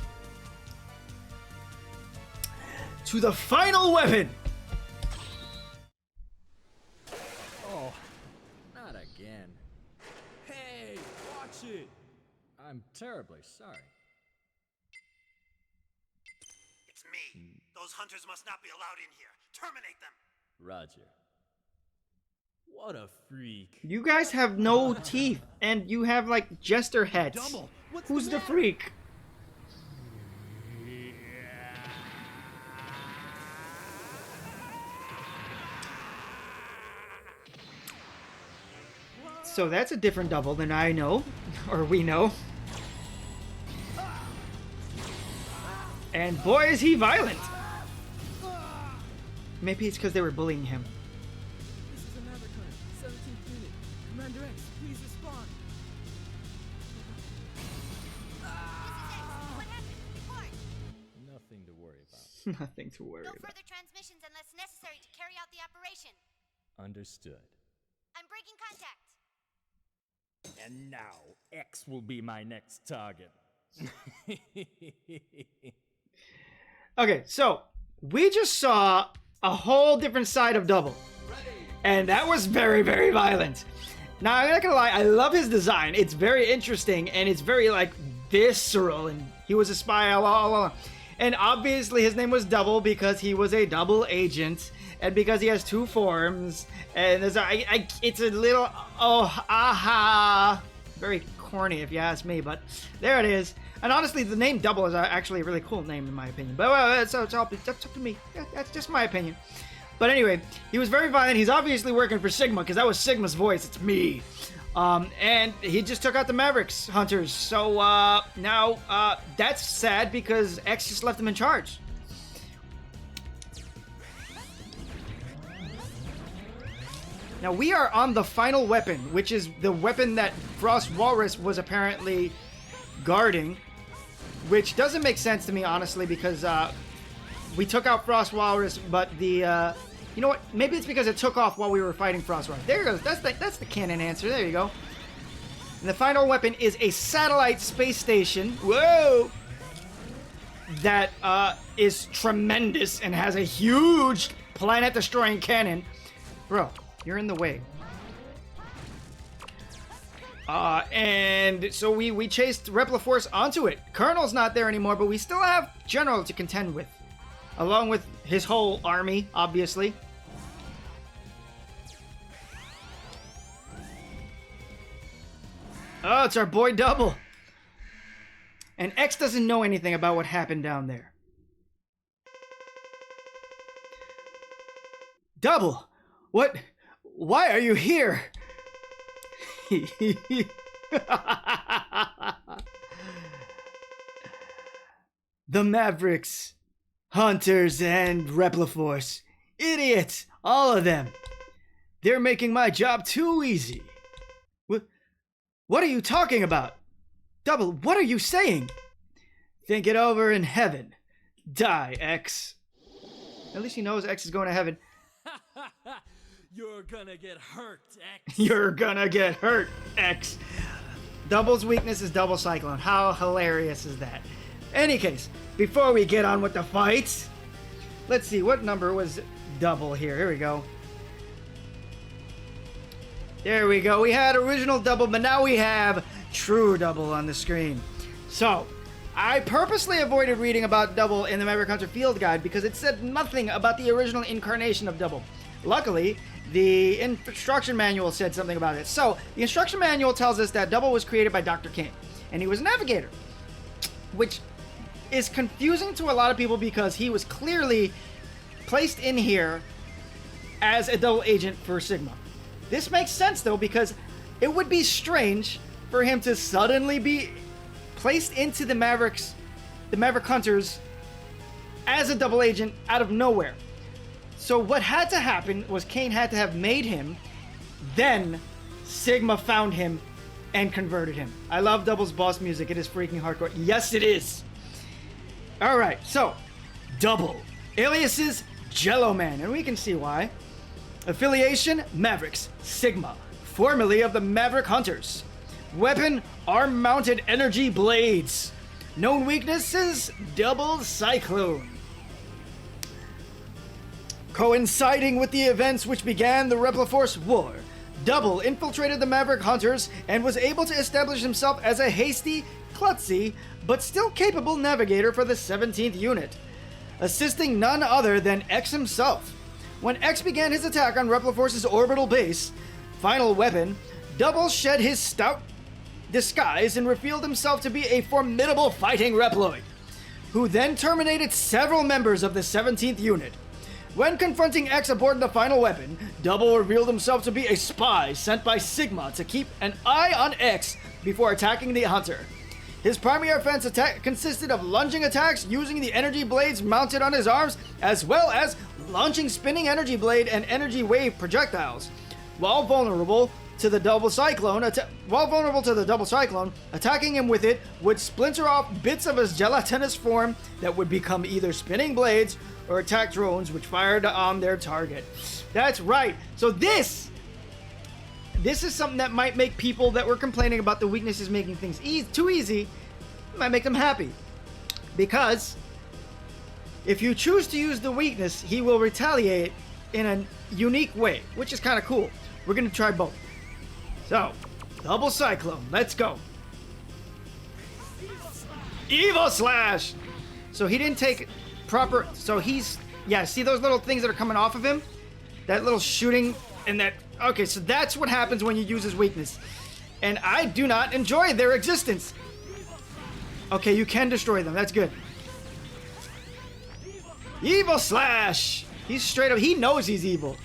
To the final weapon! Oh, not again. Hey, watch it! I'm terribly sorry. It's me. Those hunters must not be allowed in here. Terminate them. Roger. What a freak. You guys have no teeth, and you have, like, jester heads. Double, what's Who's the the matter? freak? So that's a different double than I know, or we know. And boy, is he violent! Maybe it's because they were bullying him. This is another current. 17th unit. Commander X, please respond. What happened? Report. Nothing to worry about. Nothing to worry No about. further transmissions unless necessary to carry out the operation. Understood. I'm breaking contact. And now, X will be my next target. Okay, so we just saw a whole different side of Double. And that was very, very violent. Now, I'm not gonna lie, I love his design. It's very interesting, and it's very, like, visceral, and he was a spy all along. And obviously his name was Double because he was a double agent, and because he has two forms, and there's it's a little, very corny if you ask me, but there it is. And honestly, the name Double is actually a really cool name in my opinion. But that's up to me. That's just my opinion. But anyway, he was very violent. He's obviously working for Sigma because that was Sigma's voice. It's me. And he just took out the Mavericks hunters. So now that's sad because X just left him in charge. Now we are on the final weapon, which is the weapon that Frost Walrus was apparently guarding, which doesn't make sense to me, honestly, because we took out Frost Walrus, but the you know what? Maybe it's because it took off while we were fighting Frost Walrus. There it goes. That's the canon answer. There you go. And the final weapon is a satellite space station. Whoa! That is tremendous and has a huge planet-destroying cannon. Bro, you're in the way. And so we chased Repliforce onto it. Colonel's not there anymore, but we still have General to contend with. Along with his whole army, obviously. Oh, it's our boy Double. And X doesn't know anything about what happened down there. Double! What? Why are you here? The Mavericks, Hunters, and Repliforce. Idiots! All of them. They're making my job too easy. What are you talking about? Double, what are you saying? Think it over in heaven. Die, X. At least he knows X is going to heaven. You're gonna get hurt, X. You're gonna get hurt, X. Double's weakness is double cyclone. How hilarious is that? Any case, before we get on with the fight, let's see, what number was Double here? Here we go. There we go. We had original Double, but now we have true Double on the screen. So, I purposely avoided reading about Double in the Maverick Hunter Field Guide because it said nothing about the original incarnation of Double. Luckily, the instruction manual said something about it. So, the instruction manual tells us that Double was created by Dr. King, and he was a navigator, which is confusing to a lot of people because he was clearly placed in here as a double agent for Sigma. This makes sense, though, because it would be strange for him to suddenly be placed into the Maverick Hunters as a double agent out of nowhere. So what had to happen was Kane had to have made him, then Sigma found him and converted him. I love Double's boss music. It is freaking hardcore. Yes, it is. All right, so Double. Aliases, Jello Man, and we can see why. Affiliation, Mavericks, Sigma, formerly of the Maverick Hunters. Weapon, arm-mounted energy blades. Known weaknesses, Double Cyclone. Coinciding with the events which began the Repliforce War, Double infiltrated the Maverick Hunters and was able to establish himself as a hasty, klutzy, but still capable navigator for the 17th unit, assisting none other than X himself. When X began his attack on Repliforce's orbital base, final weapon, Double shed his stout disguise and revealed himself to be a formidable fighting Reploid, who then terminated several members of the 17th unit. When confronting X aboard the final weapon, Double revealed himself to be a spy sent by Sigma to keep an eye on X before attacking the Hunter. His primary offense attack consisted of lunging attacks using the energy blades mounted on his arms, as well as launching spinning energy blade and energy wave projectiles. While vulnerable to the Double Cyclone, attacking him with it would splinter off bits of his gelatinous form that would become either spinning blades or attack drones which fired on their target. That's right. So this is something that might make people that were complaining about the weaknesses making things too easy, might make them happy. Because if you choose to use the weakness, he will retaliate in a unique way, which is kind of cool. We're going to try both. So, Double Cyclone, let's go. Evo Slash! So he didn't take proper, so he's, yeah, see those little things that are coming off of him? That little shooting and that, okay, so that's what happens when you use his weakness. And I do not enjoy their existence. Okay, you can destroy them, that's good. Evo Slash! He's straight up, he knows he's evil.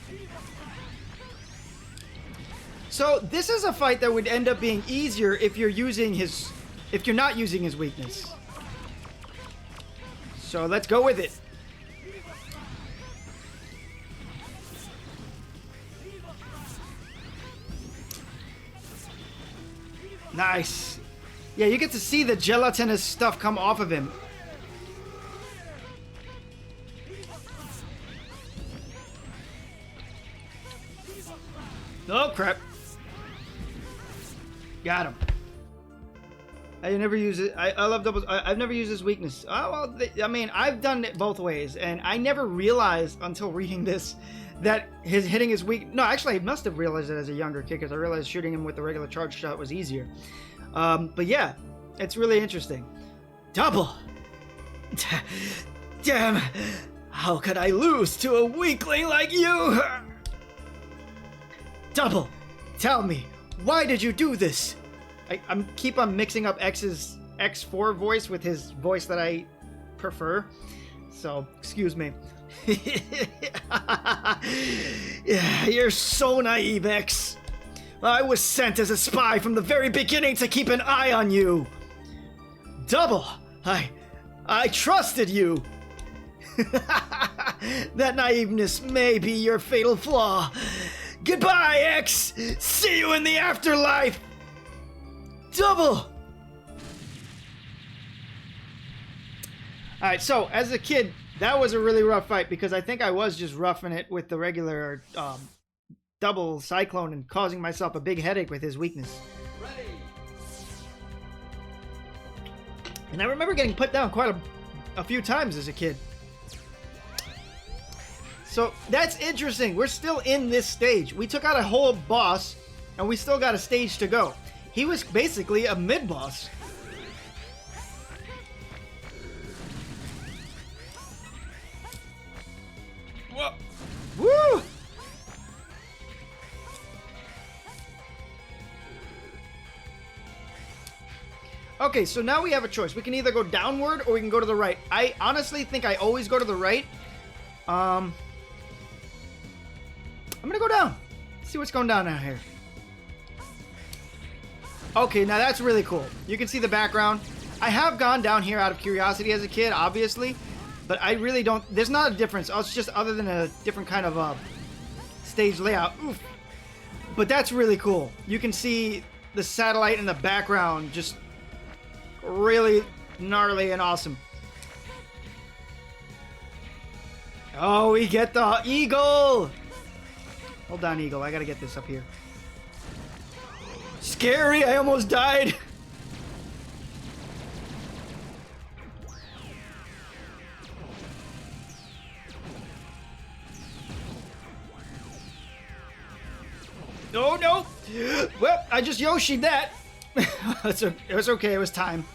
So this is a fight that would end up being easier if you're not using his weakness. So let's go with it. Nice. Yeah, you get to see the gelatinous stuff come off of him. Oh crap. Got him. I never use it. I love doubles. I've never used his weakness. Oh, well, I mean, I've done it both ways, and I never realized until reading this that hitting his weak. No, actually, I must have realized it as a younger kid because I realized shooting him with the regular charge shot was easier. But yeah, it's really interesting. Double. Damn. How could I lose to a weakling like you? Double. Tell me, why did you do this? I keep on mixing up X's X4 voice with his voice that I prefer. So, excuse me. Yeah, you're so naive, X. I was sent as a spy from the very beginning to keep an eye on you. Double, I trusted you. That naiveness may be your fatal flaw. Goodbye, X. See you in the afterlife. Double! Alright, so, as a kid, that was a really rough fight because I think I was just roughing it with the regular Double Cyclone and causing myself a big headache with his weakness. Ready. And I remember getting put down quite a few times as a kid. So, that's interesting. We're still in this stage. We took out a whole boss, and we still got a stage to go. He was basically a mid-boss. Whoa. Woo! Okay, so now we have a choice. We can either go downward or we can go to the right. I honestly think I always go to the right. I'm gonna go down. See what's going down out here. Okay, now that's really cool. You can see the background. I have gone down here out of curiosity as a kid, obviously, but I really don't. There's not a difference. It's just other than a different kind of stage layout. Oof. But that's really cool. You can see the satellite in the background, just really gnarly and awesome. Oh, we get the eagle. Hold on, eagle. I gotta get this up here. Scary. I almost died. Oh, no. Well, I just Yoshi'd that. It was okay. It was time.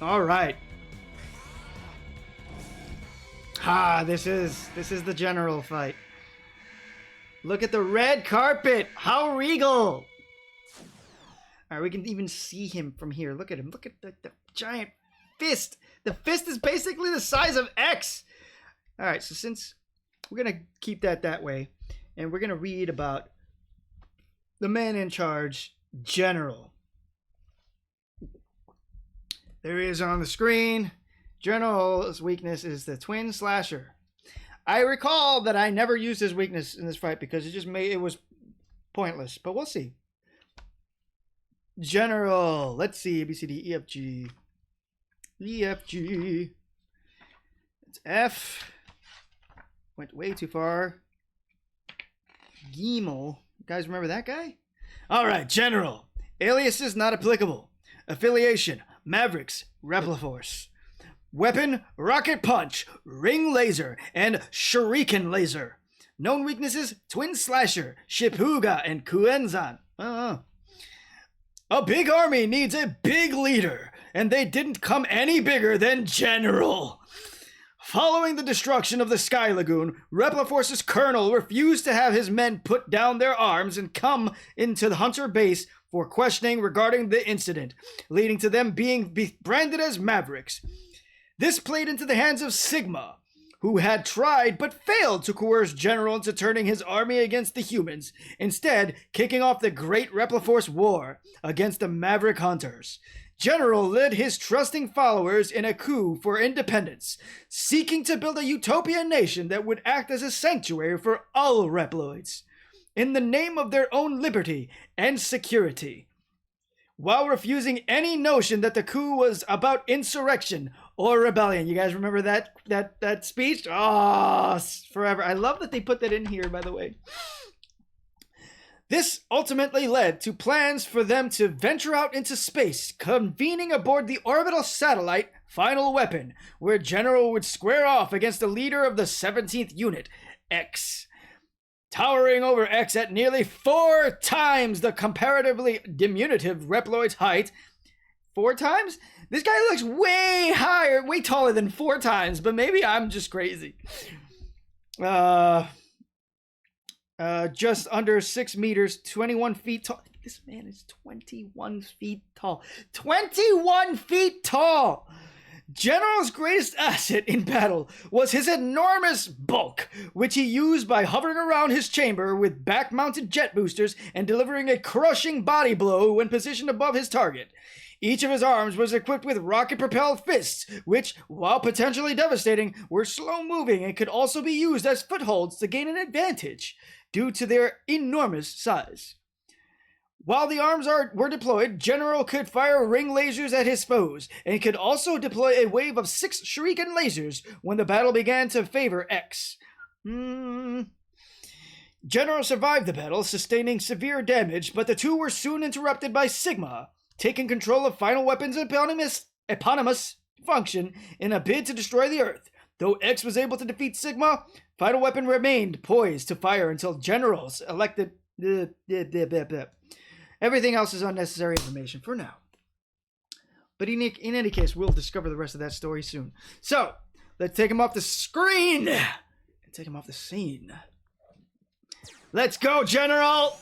All right. This is the general fight. Look at the red carpet. How regal. All right, we can even see him from here. Look at him. Look at the giant fist. The fist is basically the size of X. All right, so since we're going to keep that way, and we're going to read about the man in charge, General. There he is on the screen. General's weakness is the twin slasher. I recall that I never used his weakness in this fight because it was pointless, but we'll see. General. Let's see. A, B, C, D, E, F, G. E, F, G. It's F. Went way too far. Giemel. You guys remember that guy? All right, General. Aliases not applicable. Affiliation, Mavericks, Repliforce. Weapon, Rocket Punch, Ring Laser, and Shuriken Laser. Known weaknesses, Twin Slasher, Shipuga, and Kuenzan. A big army needs a big leader, and they didn't come any bigger than General. Following the destruction of the Sky Lagoon, Repliforce's colonel refused to have his men put down their arms and come into the Hunter base for questioning regarding the incident, leading to them being branded as Mavericks. This played into the hands of Sigma, who had tried but failed to coerce General into turning his army against the humans, instead kicking off the Great Repliforce War against the Maverick Hunters. General led his trusting followers in a coup for independence, seeking to build a utopian nation that would act as a sanctuary for all Reploids, in the name of their own liberty and security, while refusing any notion that the coup was about insurrection or rebellion. You guys remember that speech? Oh, forever. I love that they put that in here, by the way. This ultimately led to plans for them to venture out into space, convening aboard the orbital satellite Final Weapon, where General would square off against the leader of the 17th Unit, X. Towering over X at nearly 4 times the comparatively diminutive Reploid's height. 4 times? This guy looks way higher, way taller than 4 times, but maybe I'm just crazy. Just under 6 meters, 21 feet tall. This man is 21 feet tall. 21 feet tall! General's greatest asset in battle was his enormous bulk, which he used by hovering around his chamber with back-mounted jet boosters and delivering a crushing body blow when positioned above his target. Each of his arms was equipped with rocket-propelled fists, which, while potentially devastating, were slow-moving and could also be used as footholds to gain an advantage due to their enormous size. While the arms were deployed, General could fire ring lasers at his foes, and could also deploy a wave of 6 shuriken lasers when the battle began to favor X. General survived the battle, sustaining severe damage, but the two were soon interrupted by Sigma, taking control of Final Weapon's eponymous function in a bid to destroy the Earth. Though X was able to defeat Sigma, Final Weapon remained poised to fire until Generals elected... Everything else is unnecessary information for now. But in any case, we'll discover the rest of that story soon. So, let's take him off the screen and take him off the scene. Let's go, General!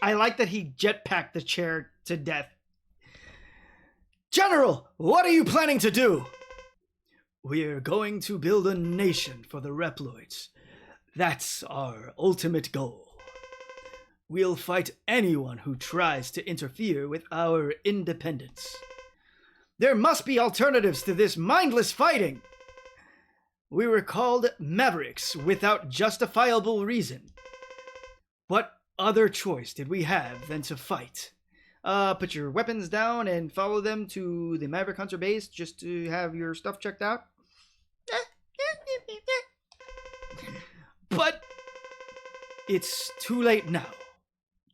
I like that he jetpacked the chair to death. General, what are you planning to do? We're going to build a nation for the Reploids. That's our ultimate goal. We'll fight anyone who tries to interfere with our independence. There must be alternatives to this mindless fighting. We were called Mavericks without justifiable reason. What other choice did we have than to fight? Put your weapons down and follow them to the Maverick Hunter base just to have your stuff checked out. But it's too late now.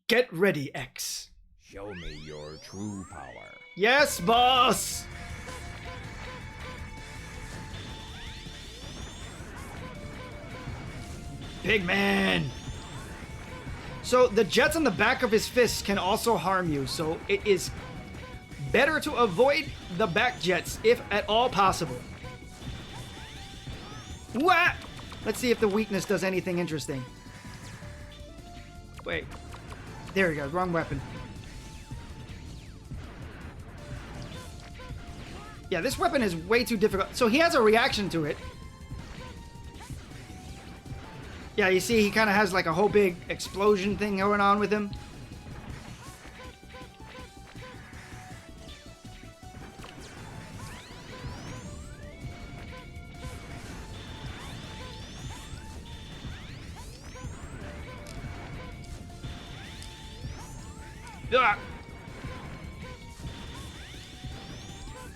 Get ready, X. Show me your true power. Yes, boss! Big man! So the jets on the back of his fists can also harm you, so it is better to avoid the back jets if at all possible. What? Let's see if the weakness does anything interesting. Wait. There we go, wrong weapon. Yeah, this weapon is way too difficult. So he has a reaction to it. Yeah, you see he kind of has like a whole big explosion thing going on with him. Ugh.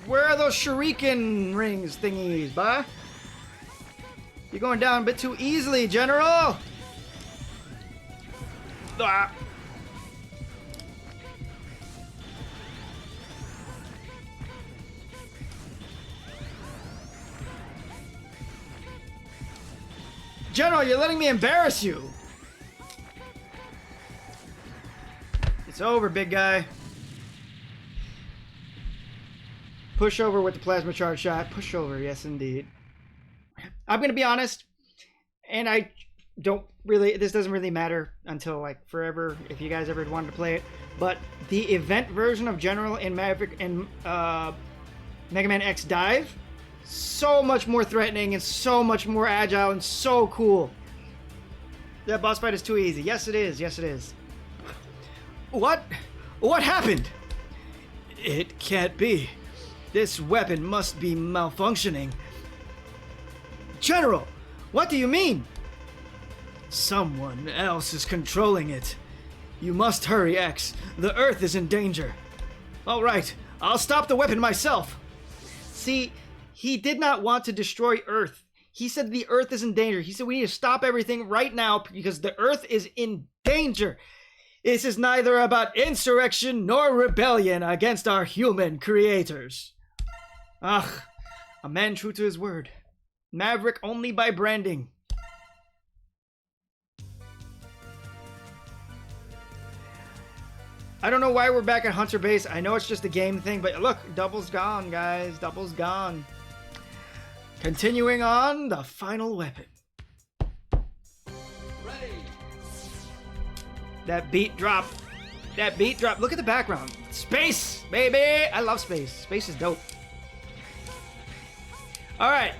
Where are those shuriken rings thingies, bah? You're going down a bit too easily, General! Ah. General, you're letting me embarrass you! It's over, big guy. Push over with the plasma charge shot. Push over, yes indeed. I'm gonna be honest, and I don't really, this doesn't really matter until like forever if you guys ever wanted to play it, but the event version of General in Maverick and Mega Man X Dive, so much more threatening and so much more agile and so cool. That boss fight is too easy. Yes it is, yes it is. What happened? It can't be. This weapon must be malfunctioning. General, what do you mean? Someone else is controlling it. You must hurry, X. The Earth is in danger. All right, I'll stop the weapon myself. See, he did not want to destroy Earth. He said the Earth is in danger. He said we need to stop everything right now because the Earth is in danger. This is neither about insurrection nor rebellion against our human creators. Ugh, a man true to his word. Maverick only by branding. I don't know why we're back at Hunter Base. I know it's just a game thing, but look, Double's gone, guys. Double's gone. Continuing on, the final weapon. Ready. That beat drop. That beat drop. Look at the background. Space, baby. I love space. Space is dope. All right.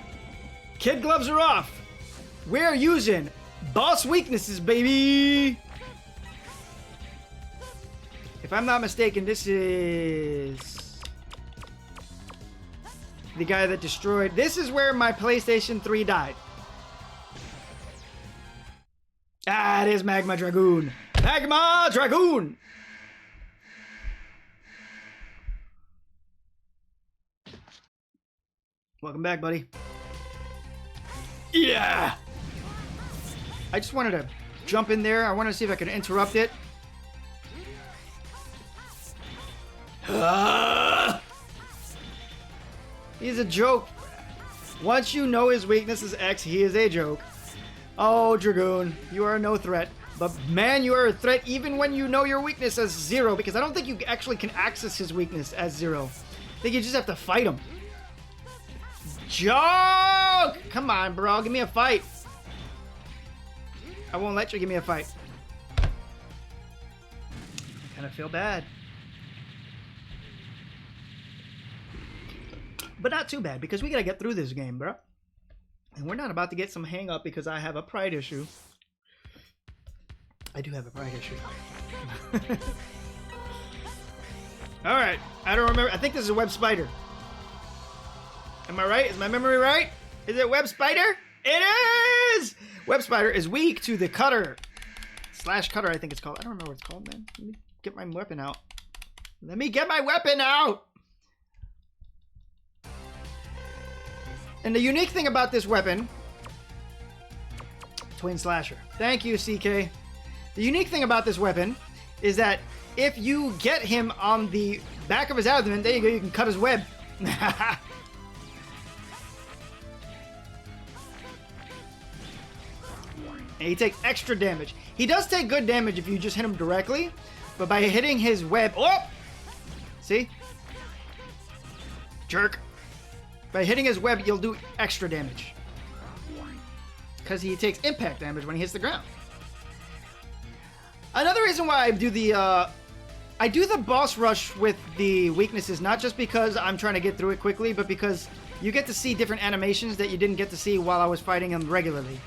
Kid gloves are off. We're using boss weaknesses, baby. If I'm not mistaken, this is the guy that destroyed. This is where my PlayStation 3 died. Ah, it is Magma Dragoon. Magma Dragoon. Welcome back, buddy. Yeah! I just wanted to jump in there. I wanted to see if I could interrupt it. He's a joke. Once you know his weakness is X, he is a joke. Oh, Dragoon, you are no threat. But man, you are a threat even when you know your weakness as 0, because I don't think you actually can access his weakness as 0. I think you just have to fight him. Joke! Come on, bro. Give me a fight. I won't let you give me a fight. Kind of feel bad. But not too bad, because we gotta get through this game, bro. And we're not about to get some hang up because I have a pride issue. I do have a pride issue. Alright, I don't remember. I think this is a web spider. Am I right? Is my memory right? Is it web spider? It is! Web spider is weak to the cutter. Slash cutter, I think it's called. I don't remember what it's called, man. Let me get my weapon out. Let me get my weapon out! And the unique thing about this weapon... Twin slasher. Thank you, CK. The unique thing about this weapon is that if you get him on the back of his abdomen, there you go, you can cut his web. And he takes extra damage. He does take good damage if you just hit him directly, but by hitting his web... Oh! See? Jerk. By hitting his web, you'll do extra damage. Because he takes impact damage when he hits the ground. Another reason why I do the boss rush with the weaknesses, not just because I'm trying to get through it quickly, but because you get to see different animations that you didn't get to see while I was fighting him regularly.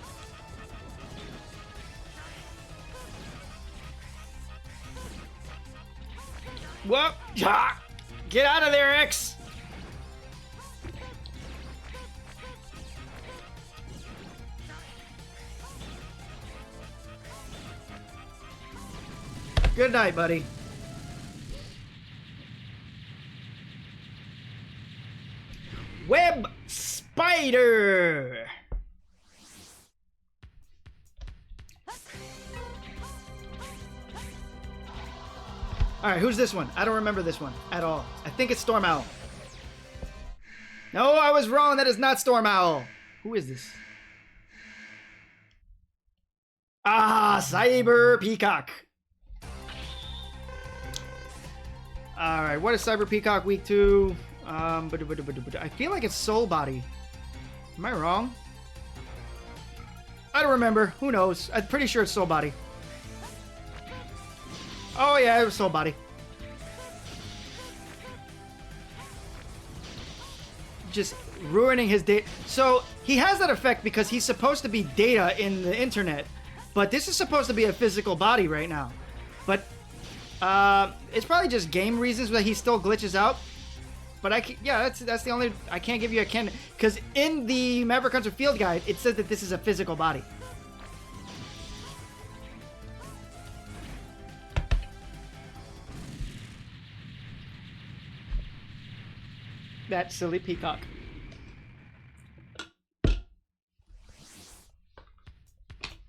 Whoop! Get out of there, X! Good night, buddy. Web spider! Alright, who's this one? I don't remember this one at all. I think it's Storm Owl. No, I was wrong. That is not Storm Owl. Who is this? Ah, Cyber Peacock. Alright, what is Cyber Peacock weak to? I feel like it's Soul Body. Am I wrong? I don't remember. Who knows? I'm pretty sure it's Soul Body. Oh yeah, it was Soul Body. Just ruining his data. So, he has that effect because he's supposed to be data in the internet. But this is supposed to be a physical body right now. But, it's probably just game reasons that he still glitches out. But yeah, that's the only... I can't give you a can... Because in the Maverick Hunter Field Guide, it says that this is a physical body. That silly peacock.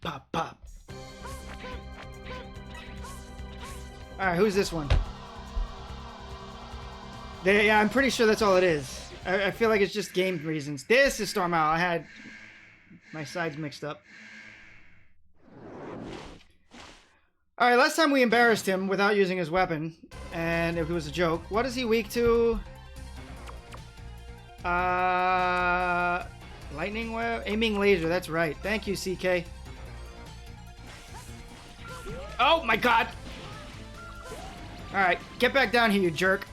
Pop, pop. Alright, who's this one? Yeah, I'm pretty sure that's all it is. I feel like it's just game reasons. This is Storm Owl. I had my sides mixed up. Alright, last time we embarrassed him without using his weapon. And it was a joke. What is he weak to? Lightning web? Aiming laser, that's right. Thank you, CK. Oh my god! Alright, get back down here, you jerk.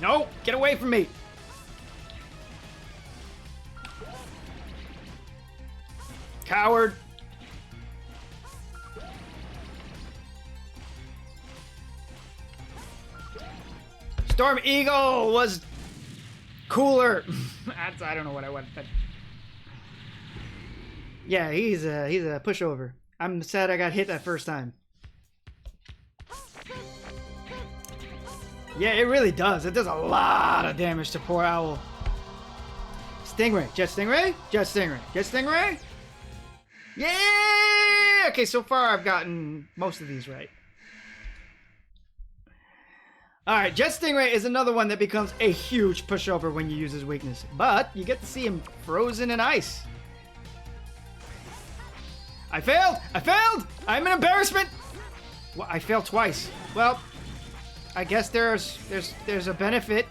No! Get away from me! Coward! Storm Eagle was cooler. I don't know what I want. But yeah, he's a pushover. I'm sad I got hit that first time. Yeah, it really does. It does a lot of damage to poor Owl. Stingray, Jet Stingray, Jet Stingray, Jet Stingray. Yeah. Okay, so far I've gotten most of these right. Alright, Jet Stingray is another one that becomes a huge pushover when you use his weakness. But you get to see him frozen in ice. I failed! I failed! I'm an embarrassment! Well, I failed twice. Well, I guess there's a benefit.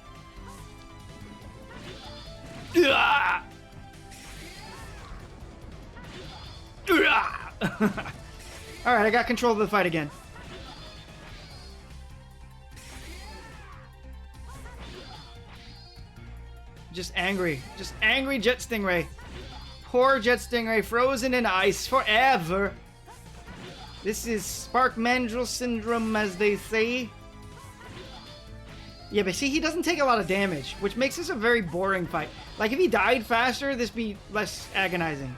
Alright, I got control of the fight again. Just angry. Just angry Jet Stingray. Poor Jet Stingray, frozen in ice forever. This is Spark Mandrill Syndrome, as they say. Yeah, but see, he doesn't take a lot of damage, which makes this a very boring fight. Like, if he died faster, this would be less agonizing.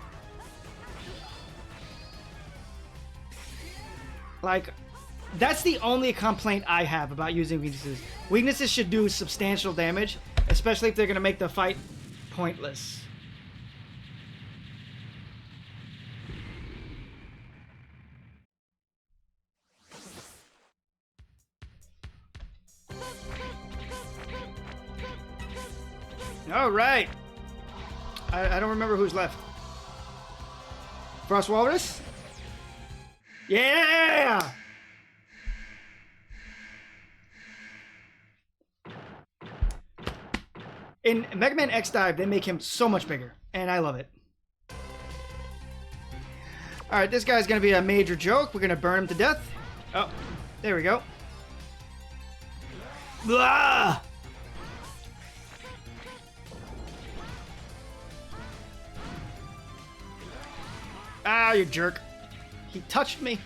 Like, that's the only complaint I have about using weaknesses. Weaknesses should do substantial damage, especially if they're going to make the fight pointless. All right. I don't remember who's left. Frost Walrus? Yeah! In Mega Man X Dive, they make him so much bigger, and I love it. Alright, this guy's gonna be a major joke. We're gonna burn him to death. Oh, there we go. Blah! Ah, you jerk. He touched me.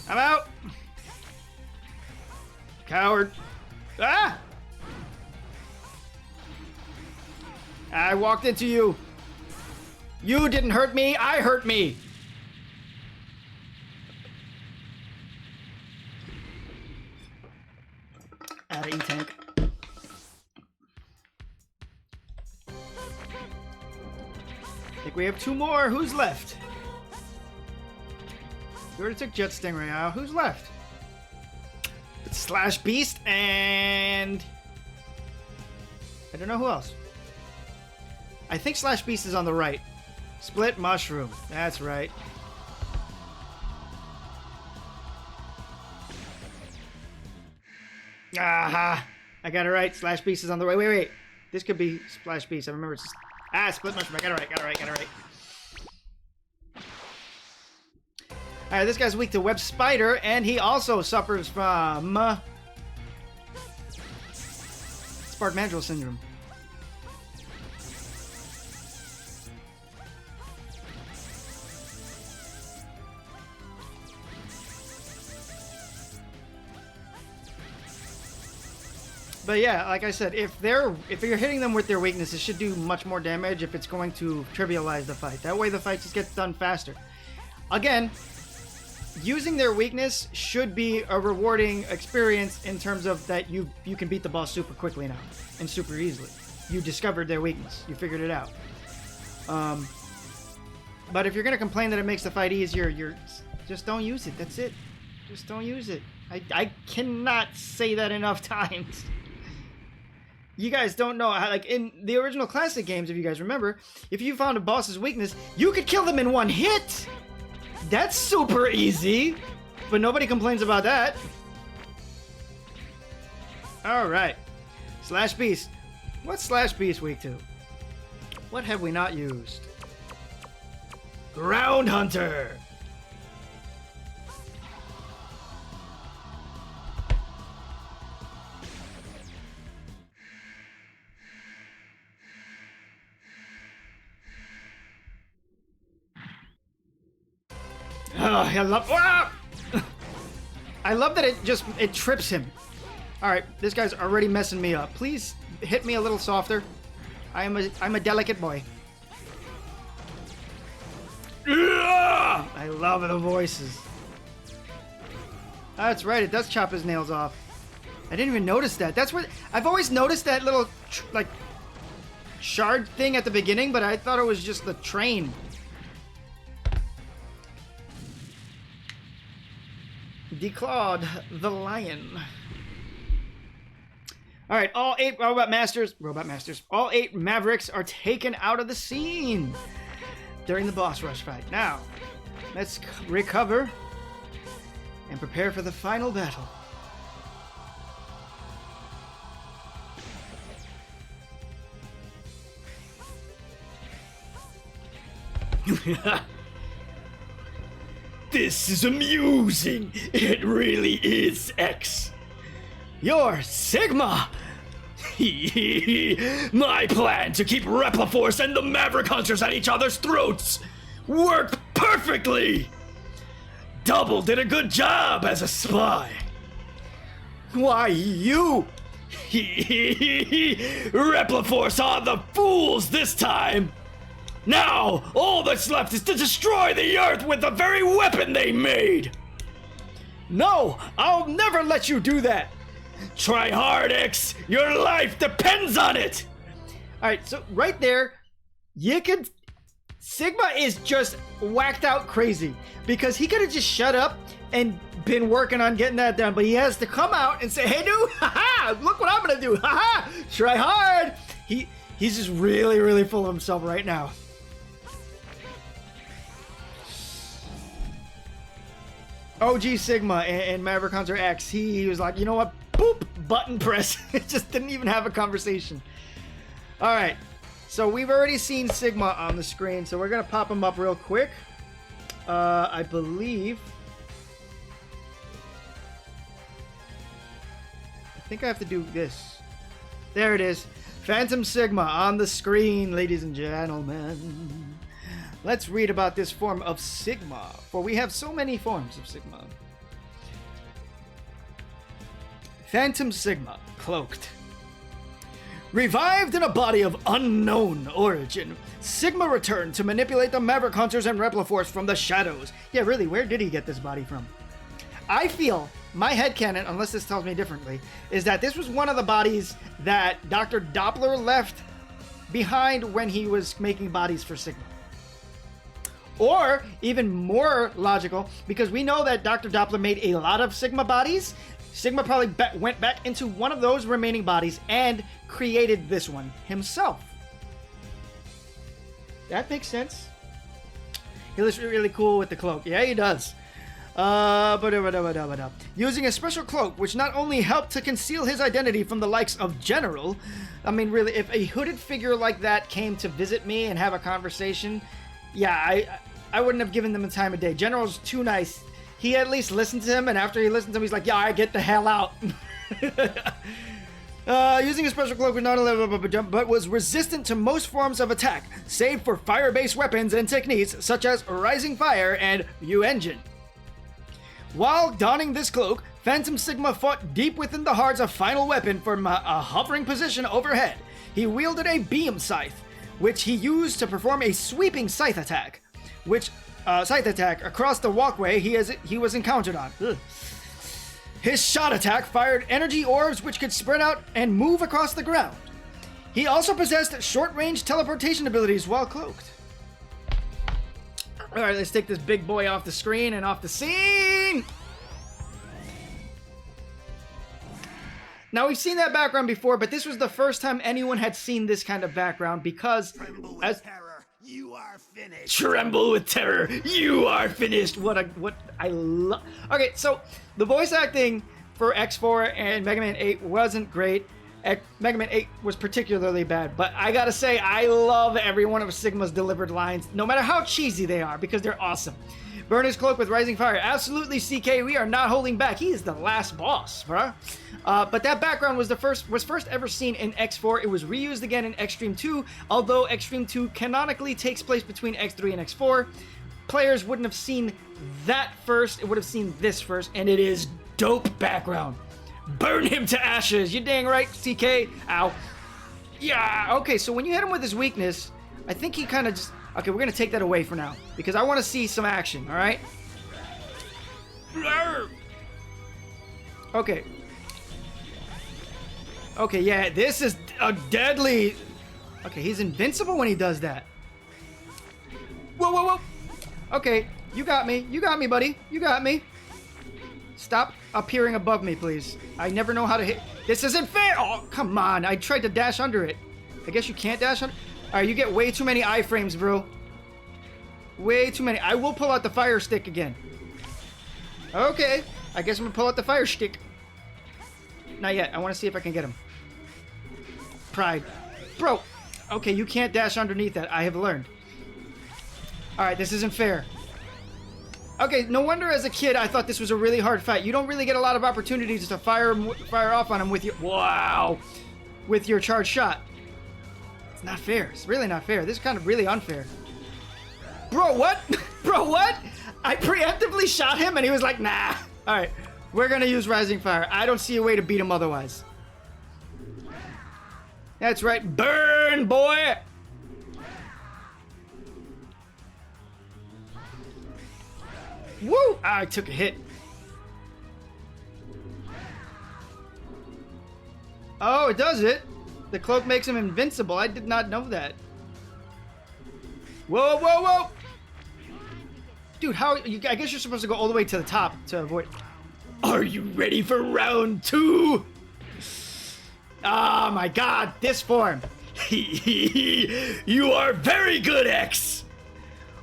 I'm out. Coward. Ah! I walked into you. You didn't hurt me, I hurt me. Out of E-Tank. I think we have two more. Who's left? We already took Jet Stingray out. Who's left? It's Slash Beast and... I don't know who else. I think Slash Beast is on the right. Split Mushroom. That's right. Aha! I got it right. Slash Beast is on the way. Wait. This could be Splash Beast. I remember it's... Split Mushroom. I got it right. Alright, this guy's weak to Web Spider, and he also suffers from... Spark Mandrill Syndrome. But yeah, like I said, if you're hitting them with their weakness, it should do much more damage if it's going to trivialize the fight. That way the fight just gets done faster. Again, using their weakness should be a rewarding experience in terms of that you can beat the boss super quickly now and super easily. You discovered their weakness. You figured it out. But if you're going to complain that it makes the fight easier, just don't use it. That's it. Just don't use it. I cannot say that enough times. You guys don't know how, like, in the original classic games, if you guys remember, if you found a boss's weakness, you could kill them in one hit! That's super easy! But nobody complains about that. Alright. Slash Beast. What's Slash Beast weak to? What have we not used? Ground Hunter! Oh, I love... Ah! I love that it trips him. Alright, this guy's already messing me up. Please hit me a little softer. I'm a delicate boy. I love the voices. That's right, it does chop his nails off. I didn't even notice that. That's what... I've always noticed that little, like, shard thing at the beginning, but I thought it was just the train. Declawed the lion. Alright, all 8 Robot Masters, all 8 Mavericks are taken out of the scene during the boss rush fight. Now, let's recover and prepare for the final battle. This is amusing. It really is, X. You're Sigma. My plan to keep Repliforce and the Maverick Hunters at each other's throats worked perfectly. Double did a good job as a spy. Why, you? Repliforce are the fools this time. Now, all that's left is to destroy the Earth with the very weapon they made. No, I'll never let you do that. Try hard, X. Your life depends on it. All right, so right there, you could... Sigma is just whacked out crazy because he could have just shut up and been working on getting that done, but he has to come out and say, hey, dude, haha, look what I'm going to do. Haha, try hard. He's just really, really full of himself right now. OG Sigma and Maverick Hunter X, he was like, you know what? Boop, button press. It just didn't even have a conversation. All right. So we've already seen Sigma on the screen, so we're going to pop him up real quick. I believe... I think I have to do this. There it is. Phantom Sigma on the screen, ladies and gentlemen. Let's read about this form of Sigma, for we have so many forms of Sigma. Phantom Sigma, cloaked. Revived in a body of unknown origin, Sigma returned to manipulate the Maverick Hunters and Repliforce from the shadows. Yeah, really, where did he get this body from? I feel, my headcanon, unless this tells me differently, is that this was one of the bodies that Dr. Doppler left behind when he was making bodies for Sigma. Or, even more logical, because we know that Dr. Doppler made a lot of Sigma bodies, Sigma probably went back into one of those remaining bodies and created this one himself. That makes sense. He looks really cool with the cloak. Yeah, he does. Using a special cloak, which not only helped to conceal his identity from the likes of General, I mean, really, if a hooded figure like that came to visit me and have a conversation, yeah, I wouldn't have given them the time of day. General's too nice. He at least listened to him, and after he listened to him, he's like, yeah, I get the hell out. Using a special cloak was not a but was resistant to most forms of attack, save for fire-based weapons and techniques such as Rising Fire and U-Engine. While donning this cloak, Phantom Sigma fought deep within the hearts of Final Weapon from a hovering position overhead. He wielded a beam scythe, which he used to perform a sweeping scythe attack, across the walkway he was encountered on. Ugh. His shot attack fired energy orbs which could spread out and move across the ground. He also possessed short-range teleportation abilities while cloaked. Alright, let's take this big boy off the screen and off the scene! Now, we've seen that background before, but this was the first time anyone had seen this kind of background because... Tremble with terror, you are finished. Tremble with terror, you are finished! I love... Okay, so, the voice acting for X4 and Mega Man 8 wasn't great. Mega Man 8 was particularly bad, but I gotta say, I love every one of Sigma's delivered lines, no matter how cheesy they are, because they're awesome. Burn his cloak with Rising Fire. Absolutely, CK, we are not holding back. He is the last boss, bruh. But that background was first ever seen in X4. It was reused again in Extreme 2, although Extreme 2 canonically takes place between X3 and X4. Players wouldn't have seen that first, it would have seen this first, and it is dope background. Burn him to ashes, you dang right, CK. Ow. Yeah, okay, so when you hit him with his weakness, I think he kind of just... Okay, we're going to take that away for now, because I want to see some action, alright? Okay. Okay, yeah, this is a deadly... Okay, he's invincible when he does that. Whoa, whoa, whoa! Okay, you got me, buddy. You got me. Stop appearing above me, please. I never know how to hit... This isn't fair! Oh, come on, I tried to dash under it. I guess you can't dash under... Alright, you get way too many iframes, bro. Way too many. I will pull out the fire stick again. Okay, I guess I'm gonna pull out the fire stick. Not yet. I want to see if I can get him. Pride. Bro! Okay, you can't dash underneath that. I have learned. Alright, this isn't fair. Okay, no wonder as a kid I thought this was a really hard fight. You don't really get a lot of opportunities to fire off on him with your... Wow! With your charged shot. It's not fair. It's really not fair. This is kind of really unfair. Bro, what? Bro, what? I preemptively shot him and he was like, nah. Alright, we're gonna use Rising Fire. I don't see a way to beat him otherwise. That's right. Burn, boy! Woo! Ah, I took a hit. Oh, it does it. The cloak makes him invincible. I did not know that. Whoa, whoa, whoa! Dude, how... I guess you're supposed to go all the way to the top to avoid... Are you ready for round 2? Oh my god, this form. You are very good, X.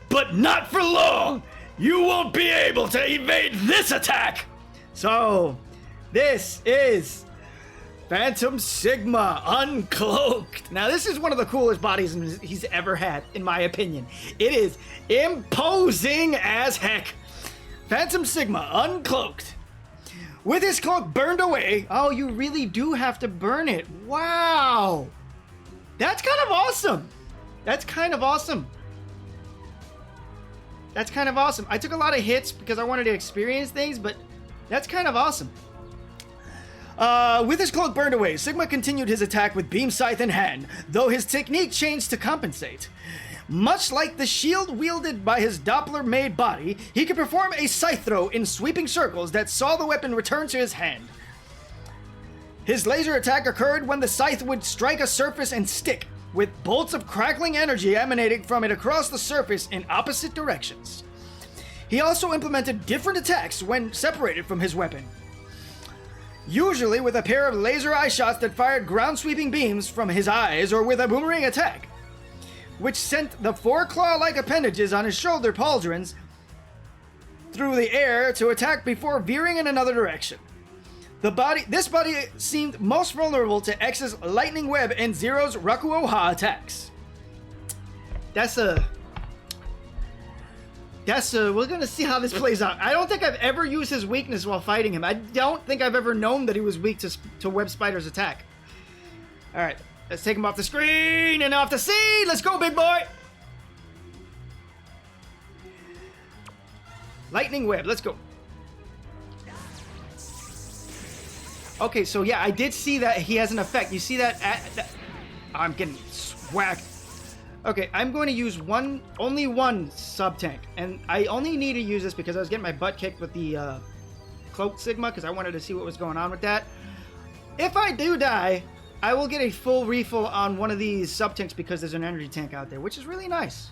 But not for long. You won't be able to evade this attack! So, this is Phantom Sigma Uncloaked. Now, this is one of the coolest bodies he's ever had, in my opinion. It is imposing as heck. Phantom Sigma Uncloaked. With his cloak burned away. Oh, you really do have to burn it. Wow. That's kind of awesome. That's kind of awesome. That's kind of awesome. I took a lot of hits because I wanted to experience things, but that's kind of awesome. With his cloak burned away, Sigma continued his attack with beam scythe in hand, though his technique changed to compensate. Much like the shield wielded by his Doppler-made body, he could perform a scythe throw in sweeping circles that saw the weapon return to his hand. His laser attack occurred when the scythe would strike a surface and stick, with bolts of crackling energy emanating from it across the surface in opposite directions. He also implemented different attacks when separated from his weapon, usually with a pair of laser eye shots that fired ground-sweeping beams from his eyes or with a boomerang attack, which sent the 4 claw-like appendages on his shoulder pauldrons through the air to attack before veering in another direction. This body seemed most vulnerable to X's Lightning Web and Zero's Rakuoha attacks. We're gonna see how this plays out. I don't think I've ever used his weakness while fighting him. I don't think I've ever known that he was weak to Web Spider's attack. Alright, let's take him off the screen and off the scene! Let's go, big boy! Lightning Web, let's go. Okay, so yeah, I did see that he has an effect. You see that I'm getting swacked. Okay, I'm going to use only one sub-tank. And I only need to use this because I was getting my butt kicked with the Cloak Sigma because I wanted to see what was going on with that. If I do die, I will get a full refill on one of these sub-tanks because there's an energy tank out there, which is really nice.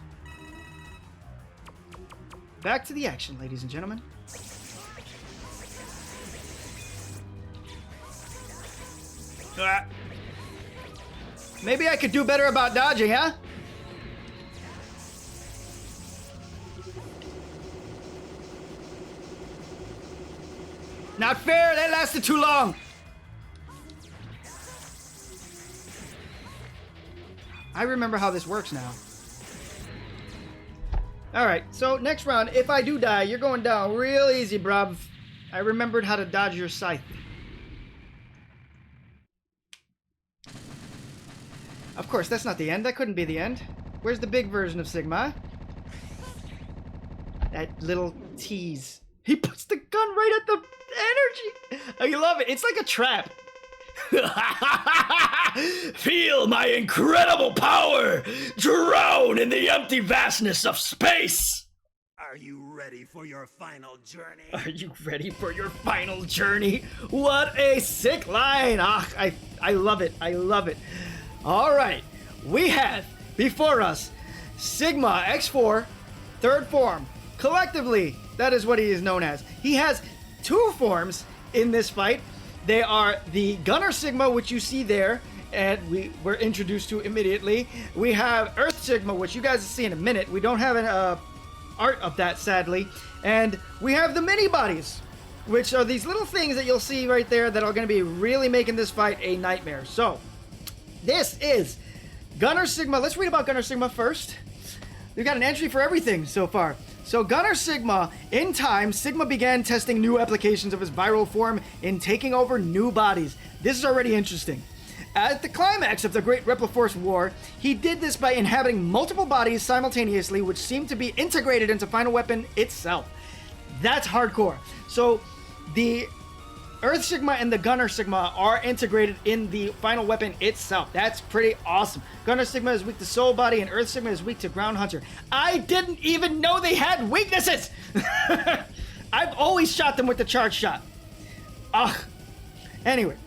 Back to the action, ladies and gentlemen. Maybe I could do better about dodging, huh? Not fair, that lasted too long. I remember how this works now. Alright, so next round, if I do die, you're going down real easy, bruv. I remembered how to dodge your scythe. Of course, that's not the end. That couldn't be the end. Where's the big version of Sigma? That little tease. He puts the gun right at the energy. Oh, you love it. It's like a trap. Feel my incredible power drown in the empty vastness of space. Are you ready for your final journey? Are you ready for your final journey? What a sick line. Ah, I love it. I love it. All right, we have before us Sigma X4, third form. Collectively, that is what he is known as. He has 2 forms in this fight. They are the Gunner Sigma, which you see there, and we were introduced to immediately. We have Earth Sigma, which you guys will see in a minute. We don't have an art of that, sadly. And we have the mini bodies, which are these little things that you'll see right there that are going to be really making this fight a nightmare. So, this is Gunner Sigma. Let's read about Gunner Sigma first. We've got an entry for everything so far. So Gunner Sigma, in time, Sigma began testing new applications of his viral form in taking over new bodies. This is already interesting. At the climax of the Great Repliforce War, he did this by inhabiting multiple bodies simultaneously, which seemed to be integrated into Final Weapon itself. That's hardcore. So the Earth Sigma and the Gunner Sigma are integrated in the Final Weapon itself. That's pretty awesome. Gunner Sigma is weak to Soul Body, and Earth Sigma is weak to Ground Hunter. I didn't even know they had weaknesses! I've always shot them with the charge shot. Ugh. Anyway.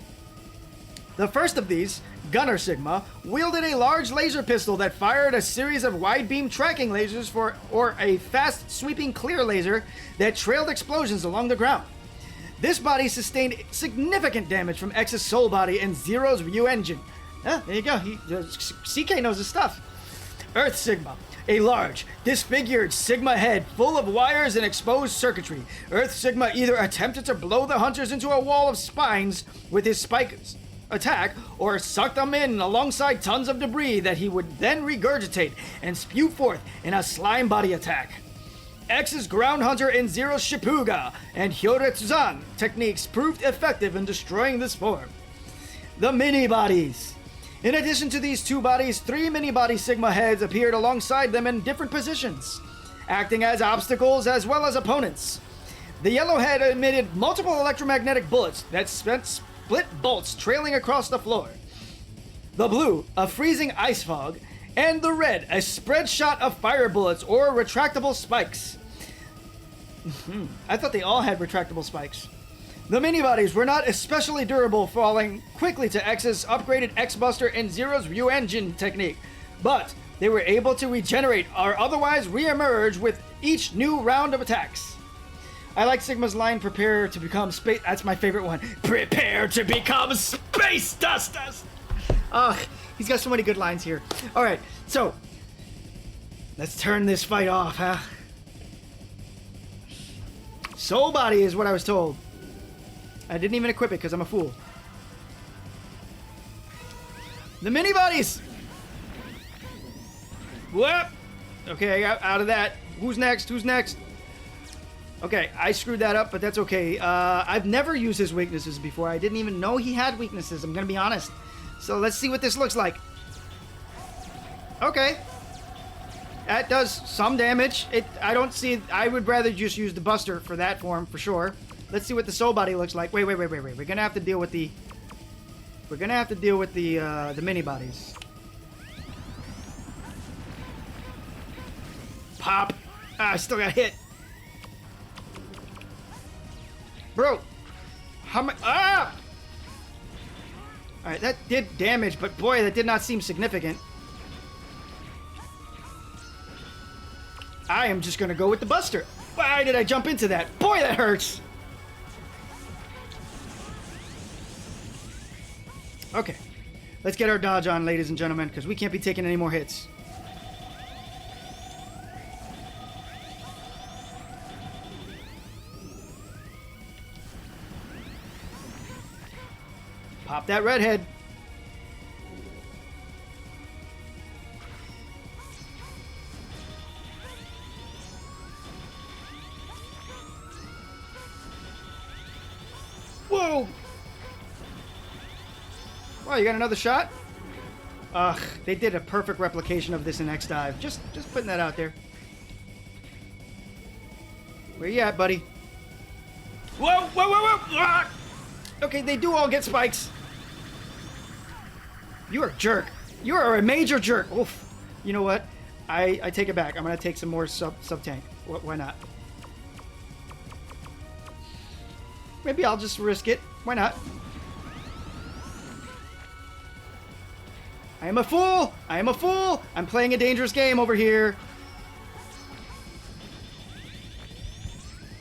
The first of these, Gunner Sigma, wielded a large laser pistol that fired a series of wide-beam tracking lasers or a fast sweeping clear laser that trailed explosions along the ground. This body sustained significant damage from X's Soul Body and Zero's View Engine. There you go. CK knows his stuff. Earth Sigma, a large, disfigured Sigma head full of wires and exposed circuitry. Earth Sigma either attempted to blow the hunters into a wall of spines with his spikes attack, or suck them in alongside tons of debris that he would then regurgitate and spew forth in a slime body attack. X's Ground Hunter and Zero's Shipuga and Hyoretsuzan techniques proved effective in destroying this form. The mini-bodies. In addition to these two bodies, 3 mini-body Sigma heads appeared alongside them in different positions, acting as obstacles as well as opponents. The yellow head emitted multiple electromagnetic bullets that split bolts trailing across the floor. The blue, a freezing ice fog, and the red, a spread shot of fire bullets or retractable spikes. I thought they all had retractable spikes. The mini-bodies were not especially durable, falling quickly to X's upgraded X-Buster and Zero's View Engine technique, but they were able to regenerate or otherwise re-emerge with each new round of attacks. I like Sigma's line, prepare to become space... That's my favorite one. Prepare to become space dusters! Ugh, he's got so many good lines here. Alright, so... let's turn this fight off, huh? Soul Body is what I was told. I didn't even equip it because I'm a fool. The mini-bodies! Whoop! Okay, I got out of that. Who's next? Who's next? Okay, I screwed that up, but that's okay. I've never used his weaknesses before. I didn't even know he had weaknesses, I'm gonna be honest. So let's see what this looks like. Okay. That does some damage. I would rather just use the Buster for that form, for sure. Let's see what the Soul Body looks like. Wait. We're gonna have to deal with the... the mini-bodies. Pop! I still got hit. Bro, how much? Ah! Alright, that did damage, but boy, that did not seem significant. I am just gonna go with the Buster. Why did I jump into that? Boy, that hurts! Okay, let's get our dodge on, ladies and gentlemen, because we can't be taking any more hits. Pop that redhead. Whoa! Wow, you got another shot? Ugh, they did a perfect replication of this in X-Dive. Just putting that out there. Where you at, buddy? Whoa! Ah! Okay, they do all get spikes. You are a jerk. You are a major jerk. Oof. You know what? I take it back. I'm gonna take some more sub-tank. Why not? Maybe I'll just risk it. Why not? I am a fool! I am a fool! I'm playing a dangerous game over here.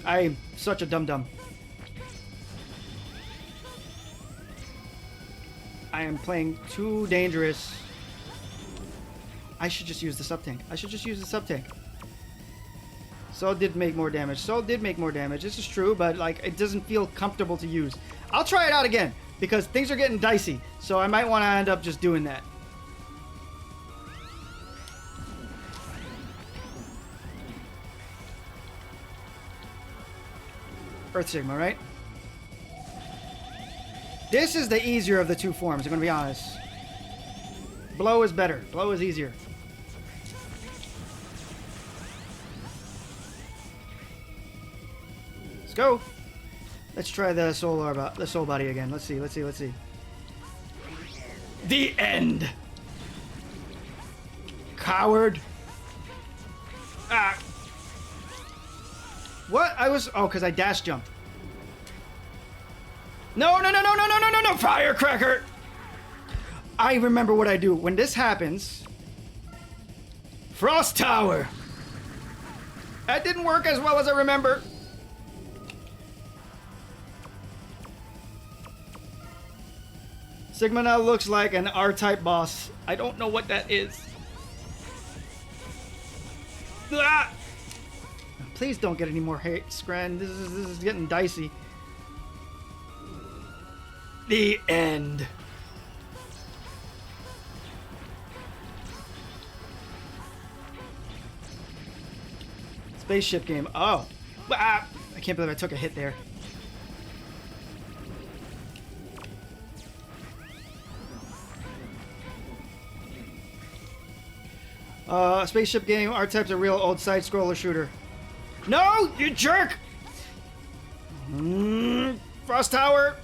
I'm such a dum-dum. I am playing too dangerous. I should just use the sub-tank. Soul did make more damage. This is true, but like it doesn't feel comfortable to use. I'll try it out again because things are getting dicey. So I might want to end up just doing that. Earth Sigma, right? This is the easier of the two forms, I'm gonna be honest. Blow is better. Blow is easier. Let's go. Let's try the soul body again. Let's see. The end. Coward. Ah. What? Because I dash jumped. No, firecracker. I remember what I do. When this happens, Frost Tower. That didn't work as well as I remember. Sigma now looks like an R-type boss. I don't know what that is. Ah! Please don't get any more hate, Scran. This is getting dicey. The end. Spaceship game. Oh. Ah! I can't believe I took a hit there. Spaceship game. R-Type's a real old side-scroller shooter. No! You jerk! Frost Tower.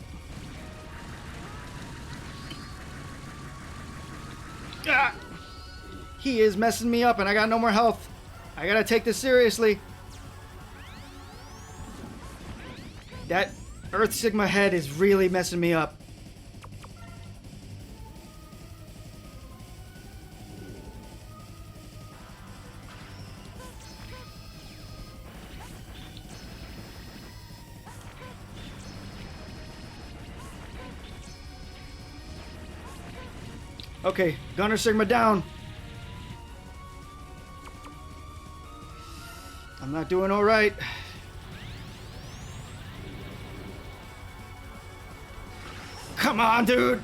Ah! He is messing me up and I got no more health. I gotta take this seriously. That Earth Sigma head is really messing me up. Okay, Gunner Sigma down. I'm not doing all right. Come on, dude.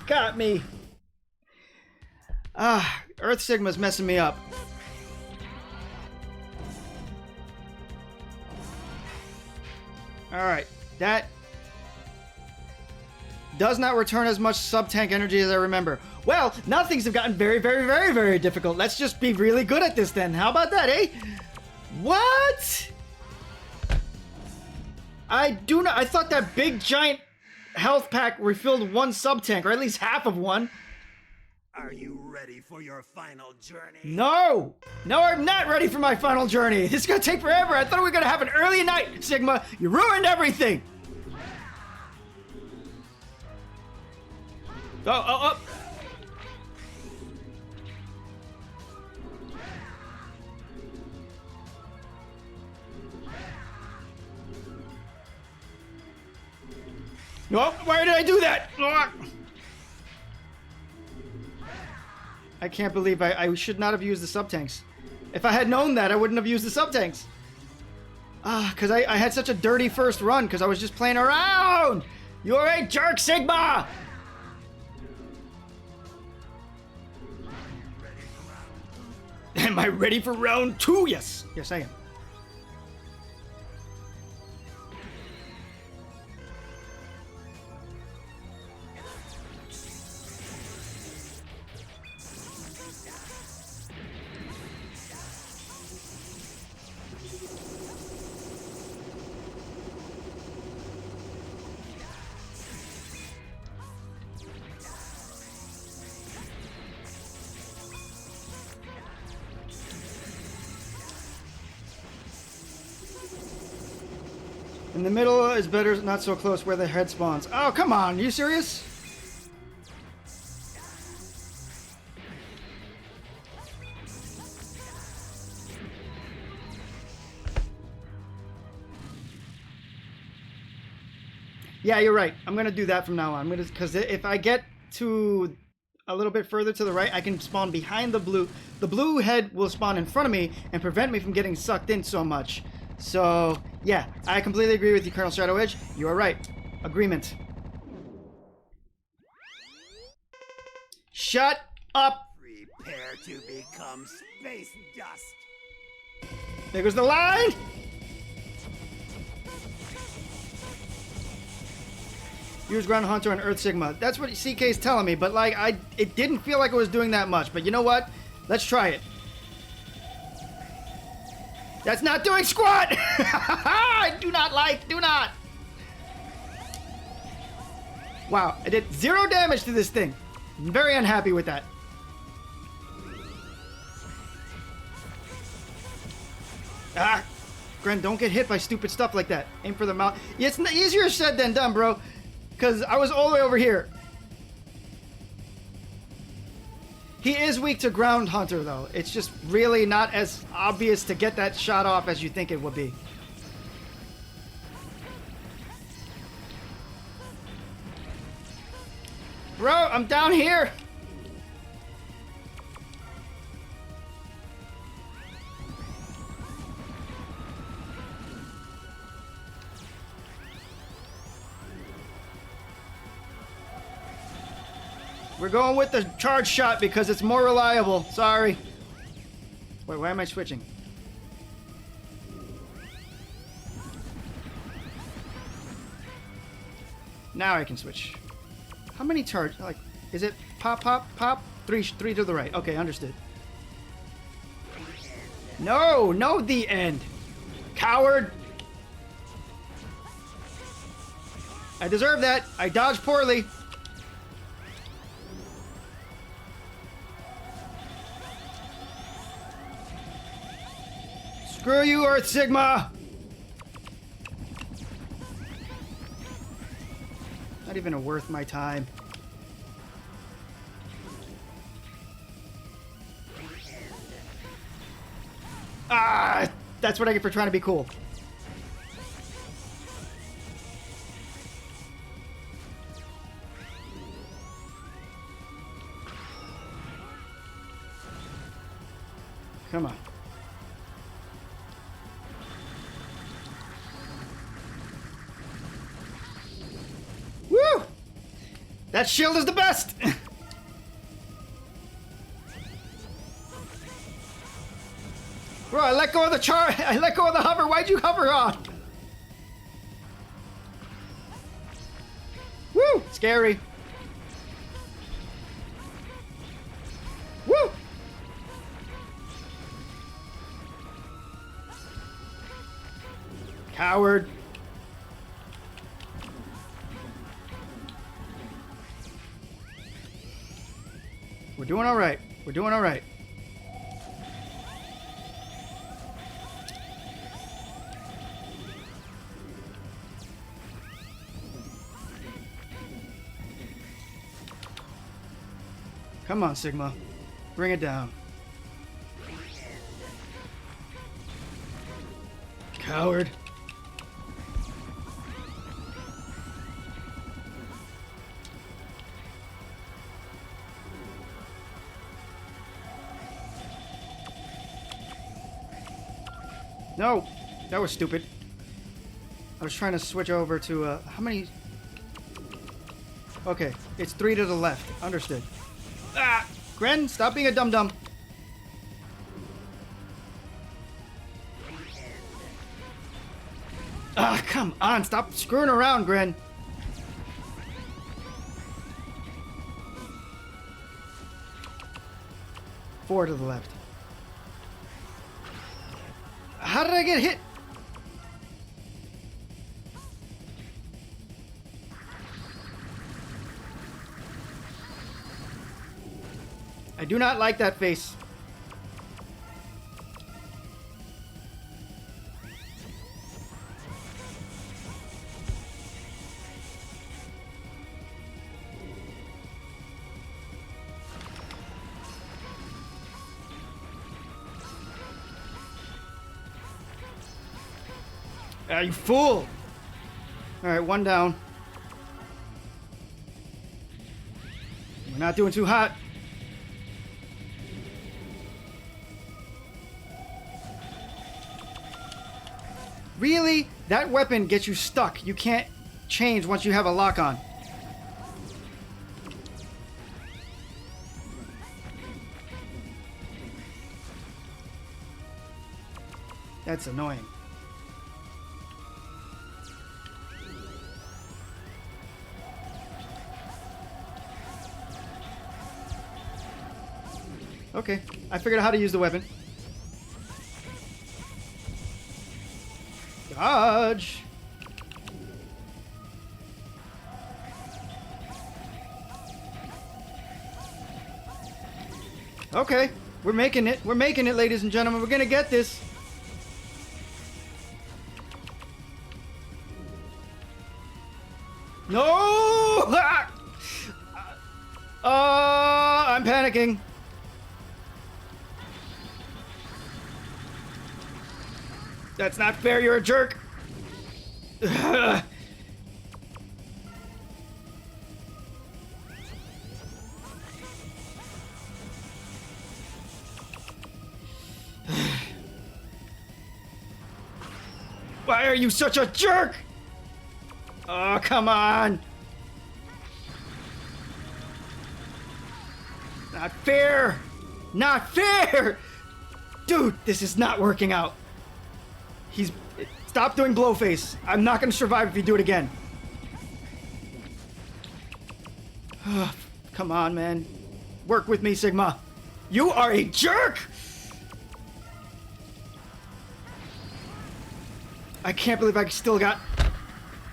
Got me. Earth Sigma's messing me up. All right, that does not return as much sub-tank energy as I remember. Well, now things have gotten very, very, very, very difficult. Let's just be really good at this then. How about that, eh? What? I thought that big giant health pack refilled one sub-tank, or at least half of one. Are you ready for your final journey? No! No, I'm not ready for my final journey. This is gonna take forever. I thought we were gonna have an early night, Sigma. You ruined everything. Oh. No, why did I do that? I can't believe I should not have used the sub-tanks. If I had known that, I wouldn't have used the sub-tanks. Because I had such a dirty first run because I was just playing around. You're a jerk, Sigma! Am I ready for round 2? Yes. Yes, I am. In the middle is better, not so close where the head spawns. Oh, come on. Are you serious? Yeah, you're right. I'm going to do that from now on. Because if I get to a little bit further to the right, I can spawn behind the blue. The blue head will spawn in front of me and prevent me from getting sucked in so much. So, yeah, I completely agree with you, Colonel Shadow Edge. You are right. Agreement. Shut up! Prepare to become space dust. There goes the line! Use Ground Hunter on Earth Sigma. That's what CK's telling me, but like, it didn't feel like it was doing that much. But you know what? Let's try it. That's not doing squat! I do not. Wow, I did 0 damage to this thing. I'm very unhappy with that. Ah, Gren, don't get hit by stupid stuff like that. Aim for the mouth. It's easier said than done, bro. Because I was all the way over here. He is weak to Ground Hunter, though. It's just really not as obvious to get that shot off as you think it would be. Bro, I'm down here. We're going with the charge shot because it's more reliable. Sorry. Wait, why am I switching? Now I can switch. How many charge? Like, is it pop, pop, pop? Three to the right. Okay, understood. No, the end. Coward. I deserve that. I dodged poorly. Screw you, Earth Sigma! Not even worth my time. Ah! That's what I get for trying to be cool. Come on. Woo! That shield is the best! Bro, I let go of the I let go of the hover. Why'd you hover on? Woo! Scary. Woo! Coward. We're doing all right. We're doing all right. Come on, Sigma. Bring it down. Coward. No, that was stupid. I was trying to switch over to, how many? Okay, it's 3 to the left. Understood. Ah! Gren, stop being a dum-dum. Ah, come on, stop screwing around, Gren. Four to the left. How did I get hit? I do not like that face. Ah, you fool! Alright, one down. We're not doing too hot. Really? That weapon gets you stuck. You can't change once you have a lock on. That's annoying. Okay, I figured out how to use the weapon. Dodge! Okay, we're making it. We're making it, ladies and gentlemen. We're gonna get this. No! I'm panicking. That's not fair, you're a jerk. Why are you such a jerk? Oh, come on. Not fair. Not fair. Dude, this is not working out. Stop doing blowface. I'm not gonna survive if you do it again. Come on, man. Work with me, Sigma. You are a jerk! I can't believe I still got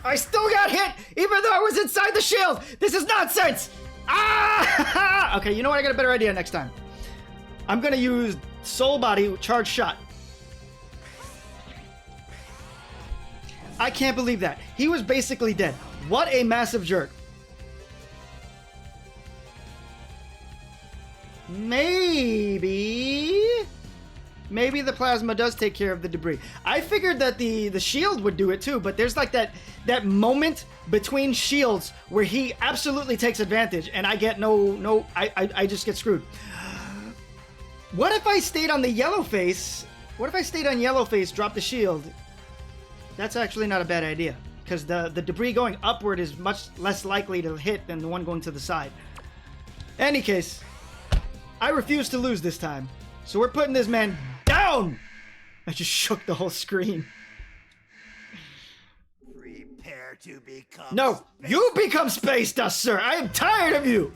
hit, even though I was inside the shield! This is nonsense! Ah! Okay, you know what? I got a better idea next time. I'm gonna use Soul Body Charge Shot. I can't believe that. He was basically dead. What a massive jerk. Maybe the plasma does take care of the debris. I figured that the shield would do it too, but there's like that moment between shields where he absolutely takes advantage and I get I just get screwed. What if I stayed on the yellow face? What if I stayed on yellow face, dropped the shield? That's actually not a bad idea, because the debris going upward is much less likely to hit than the one going to the side. Any case, I refuse to lose this time. So we're putting this man down! I just shook the whole screen. Prepare to become. No, you become space dust, sir! I am tired of you!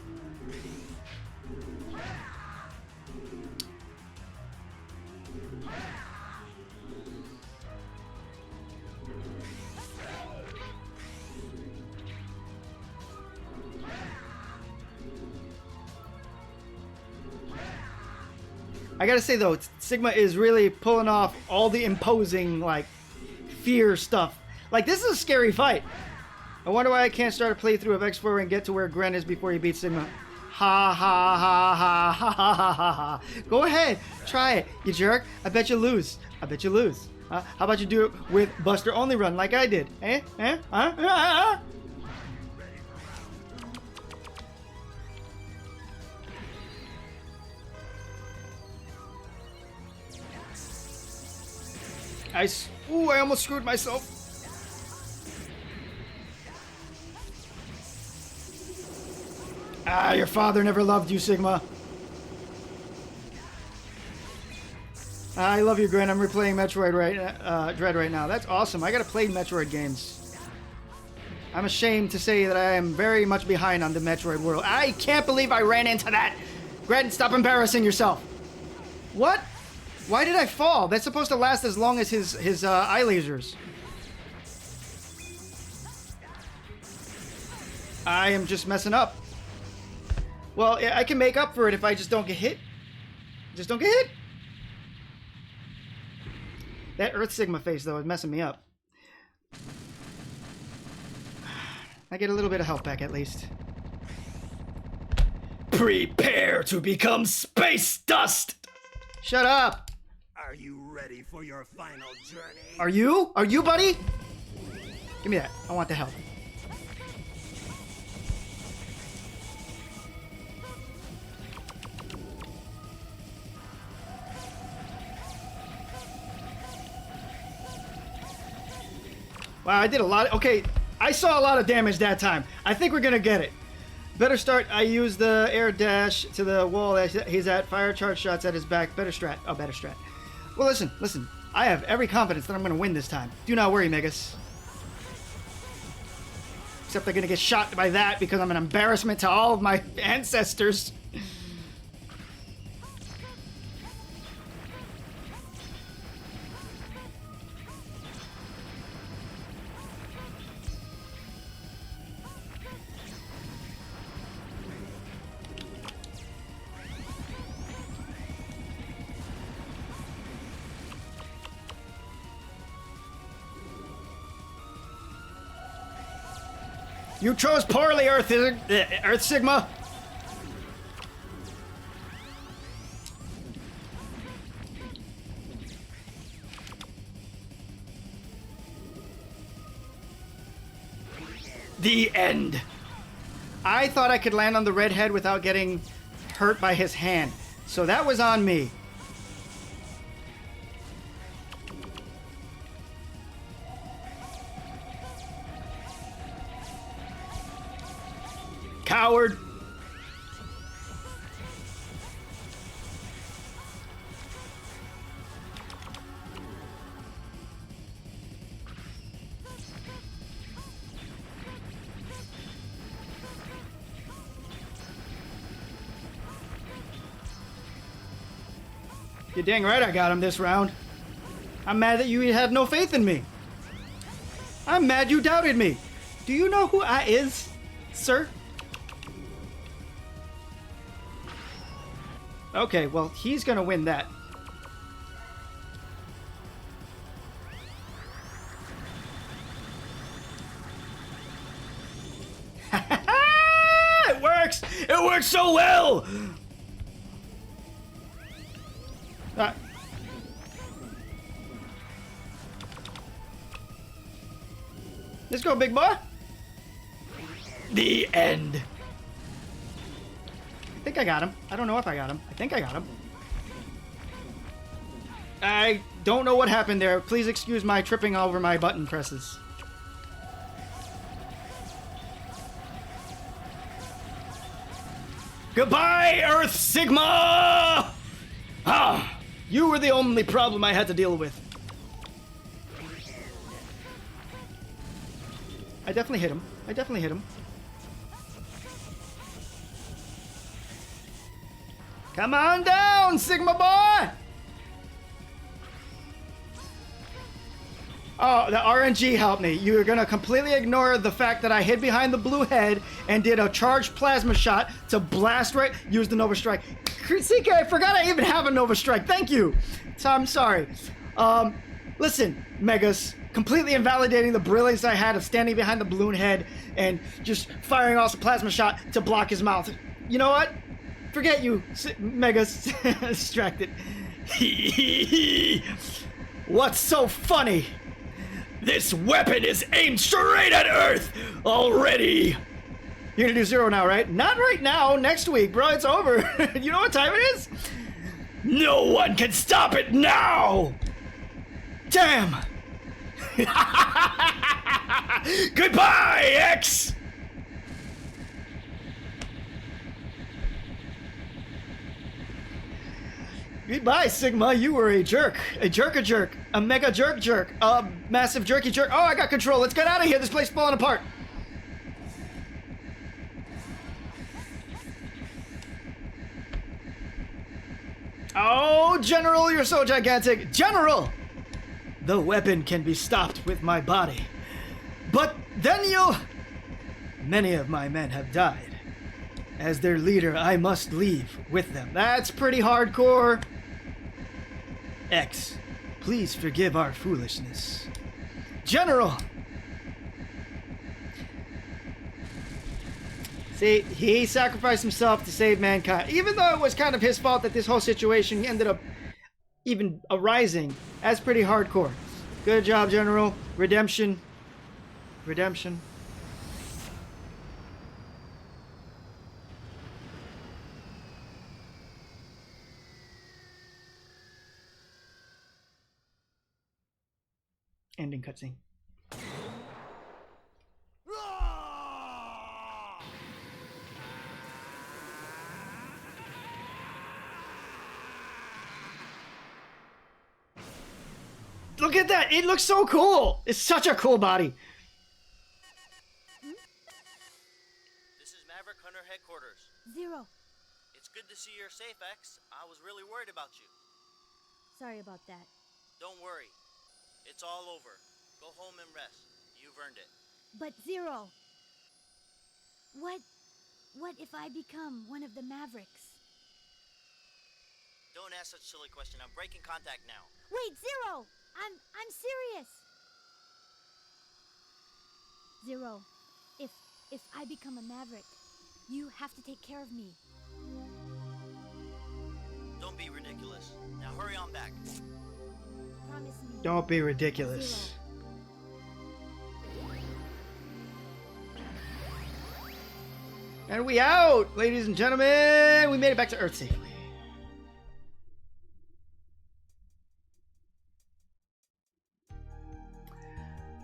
I gotta say though, Sigma is really pulling off all the imposing, like, fear stuff. Like, this is a scary fight. I wonder why I can't start a playthrough of X4 and get to where Gren is before he beats Sigma. Ha ha ha ha ha ha ha ha ha. Go ahead, try it, you jerk. I bet you lose. I bet you lose. How about you do it with Buster Only Run like I did? Ooh, I almost screwed myself. Your father never loved you, Sigma. I love you, Gren. I'm replaying Metroid Dread right now. That's awesome. I gotta play Metroid games. I'm ashamed to say that I am very much behind on the Metroid world. I can't believe I ran into that. Gren, stop embarrassing yourself. What? Why did I fall? That's supposed to last as long as his eye lasers. I am just messing up. Well, I can make up for it if I just don't get hit. Just don't get hit. That Earth Sigma face, though, is messing me up. I get a little bit of health back, at least. Prepare to become space dust! Shut up! Are you ready for your final journey? Are you? Are you, buddy? Give me that. I want the health. Wow, I did a lot. Okay, I saw a lot of damage that time. I think we're gonna get it. Better start. I use the air dash to the wall that he's at. Fire charge shots at his back. Better strat. Oh, better strat. Well, listen. I have every confidence that I'm going to win this time. Do not worry, Megas. Except they're going to get shot by that because I'm an embarrassment to all of my ancestors. You chose poorly, Earth Sigma. The end. I thought I could land on the redhead without getting hurt by his hand, so that was on me. Coward. You're dang right I got him this round. I'm mad that you had no faith in me. I'm mad you doubted me. Do you know who I is, sir? Okay, well, he's gonna win that. It works! It works so well! Let's go, big boy. The end. I think I got him. I don't know if I got him. I think I got him. I don't know what happened there. Please excuse my tripping over my button presses. Goodbye, Earth Sigma! Ah, you were the only problem I had to deal with. I definitely hit him. I definitely hit him. Come on down, Sigma boy! Oh, the RNG helped me. You're gonna completely ignore the fact that I hid behind the blue head and did a charged plasma shot to blast right. Use the Nova Strike. CK, I forgot I even have a Nova Strike. Thank you. So I'm sorry. Listen, Megas. Completely invalidating the brilliance I had of standing behind the balloon head and just firing off a plasma shot to block his mouth. You know what? Forget you, Megas. Distracted. What's so funny? This weapon is aimed straight at Earth already. You're gonna do 0 now, right? Not right now. Next week, bro. It's over. You know what time it is? No one can stop it now. Damn. Goodbye, X! Goodbye, Sigma. You were a jerk. A jerk. A mega jerk. A massive jerky jerk. Oh, I got control. Let's get out of here. This place is falling apart. Oh, General, you're so gigantic. General! The weapon can be stopped with my body. But then many of my men have died. As their leader, I must leave with them. That's pretty hardcore. X, please forgive our foolishness. General! See, he sacrificed himself to save mankind. Even though it was kind of his fault that this whole situation ended up even arising. That's pretty hardcore. Good job, General. Redemption. Ending cutscene. Look at that. It looks so cool. It's such a cool body. This is Maverick Hunter headquarters. Zero. It's good to see you're safe, X. I was really worried about you. Sorry about that. Don't worry. It's all over. Go home and rest. You've earned it. But Zero, what if I become one of the Mavericks? Don't ask such a silly question. I'm breaking contact now. Wait, Zero! I'm serious. Zero, if I become a Maverick, you have to take care of me. Don't be ridiculous. Now hurry on back. Promise me. Don't be ridiculous. Zero. And we out, ladies and gentlemen. We made it back to Earth safely.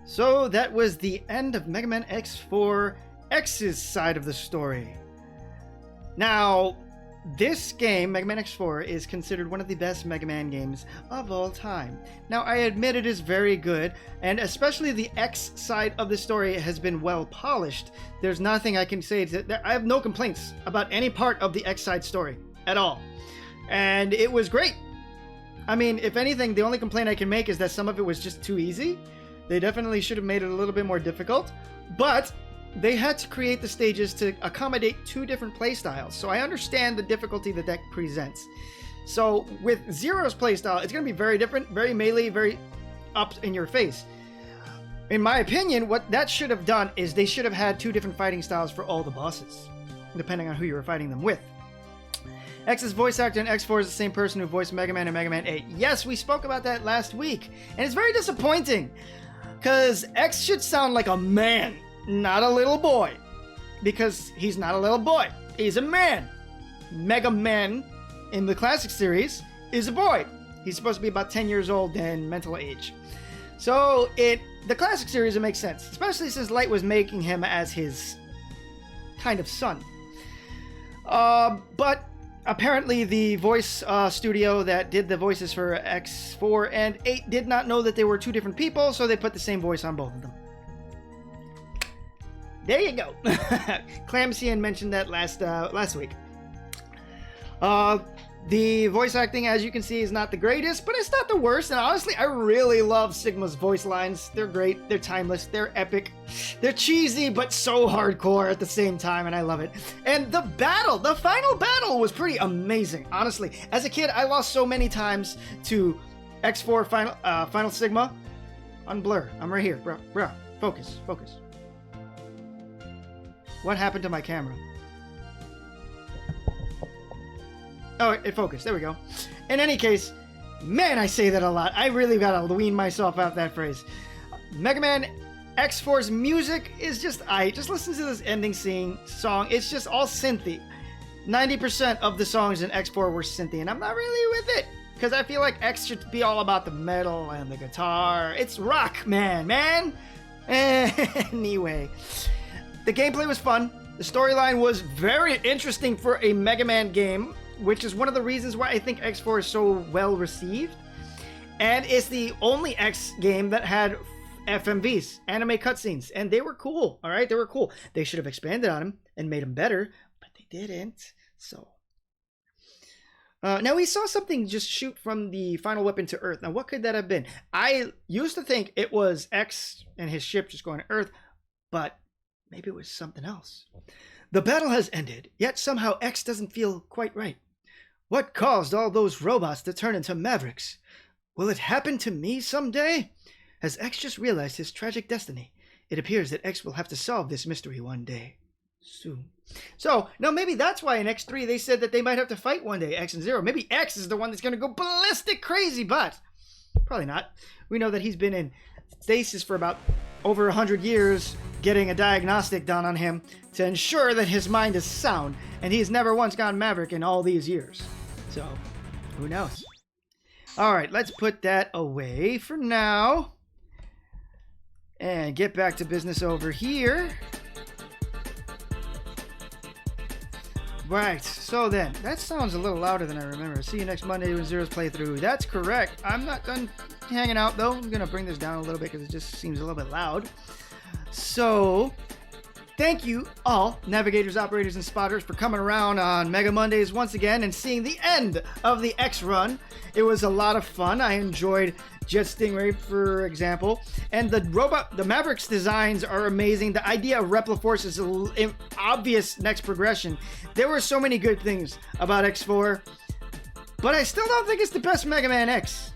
So that was the end of Mega Man X4 X's side of the story. Now, this game, Mega Man X4, is considered one of the best Mega Man games of all time. Now, I admit it is very good, and especially the X side of the story has been well polished. There's nothing I can say. I have no complaints about any part of the X side story at all. And it was great. I mean, if anything, the only complaint I can make is that some of it was just too easy. They definitely should have made it a little bit more difficult, but they had to create the stages to accommodate two different playstyles. So I understand the difficulty that presents. So with Zero's playstyle, it's going to be very different, very melee, very up in your face. In my opinion, what that should have done is they should have had two different fighting styles for all the bosses, depending on who you were fighting them with. X's voice actor in X4 is the same person who voiced Mega Man in Mega Man 8. Yes, we spoke about that last week, and it's very disappointing, because X should sound like a man, not a little boy. Because he's not a little boy, he's a man. Mega Man in the classic series is a boy. He's supposed to be about 10 years old in mental age. So the classic series, it makes sense, especially since Light was making him as his kind of son. But apparently the voice studio that did the voices for X4 and 8 did not know that they were two different people, so they put the same voice on both of them. There you go. Clamsian mentioned that last week. The voice acting, as you can see, is not the greatest, but it's not the worst. And honestly, I really love Sigma's voice lines. They're great. They're timeless. They're epic. They're cheesy, but so hardcore at the same time, and I love it. And the final battle was pretty amazing, honestly. As a kid, I lost so many times to X4 Final Sigma on Blur. I'm right here, bro. Focus. What happened to my camera? Oh, it focused. There we go. In any case, man, I say that a lot. I really gotta wean myself out that phrase. Mega Man X4's music is just just listen to this ending song. It's just all synthy. 90% of the songs in X4 were synthy, and I'm not really with it, because I feel like X should be all about the metal and the guitar. It's rock, man. Anyway, the gameplay was fun. The storyline was very interesting for a Mega Man game, which is one of the reasons why I think X4 is so well received. And it's the only X game that had FMVs, anime cutscenes, and they were cool, all right? They were cool. They should have expanded on them and made them better, but they didn't, so. Now we saw something just shoot from the final weapon to Earth. Now what could that have been? I used to think it was X and his ship just going to Earth, but maybe it was something else. The battle has ended, yet somehow X doesn't feel quite right. What caused all those robots to turn into Mavericks? Will it happen to me someday? Has X just realized his tragic destiny? It appears that X will have to solve this mystery one day. Soon. So, now maybe that's why in X3 they said that they might have to fight one day, X and Zero. Maybe X is the one that's going to go ballistic crazy, but probably not. We know that he's been in stasis for about over 100 years, getting a diagnostic done on him to ensure that his mind is sound, and he's never once gone Maverick in all these years. So, who knows? Alright, let's put that away for now. And get back to business over here. Right, so then, that sounds a little louder than I remember. See you next Monday with Zero's playthrough. That's correct. I'm not done hanging out, though. I'm going to bring this down a little bit because it just seems a little bit loud. So, thank you all, navigators, operators, and spotters, for coming around on Mega Mondays once again and seeing the end of the X run. It was a lot of fun. I enjoyed Jet Stingray, for example. And the Mavericks designs are amazing. The idea of Repliforce is an obvious next progression. There were so many good things about X4, but I still don't think it's the best Mega Man X.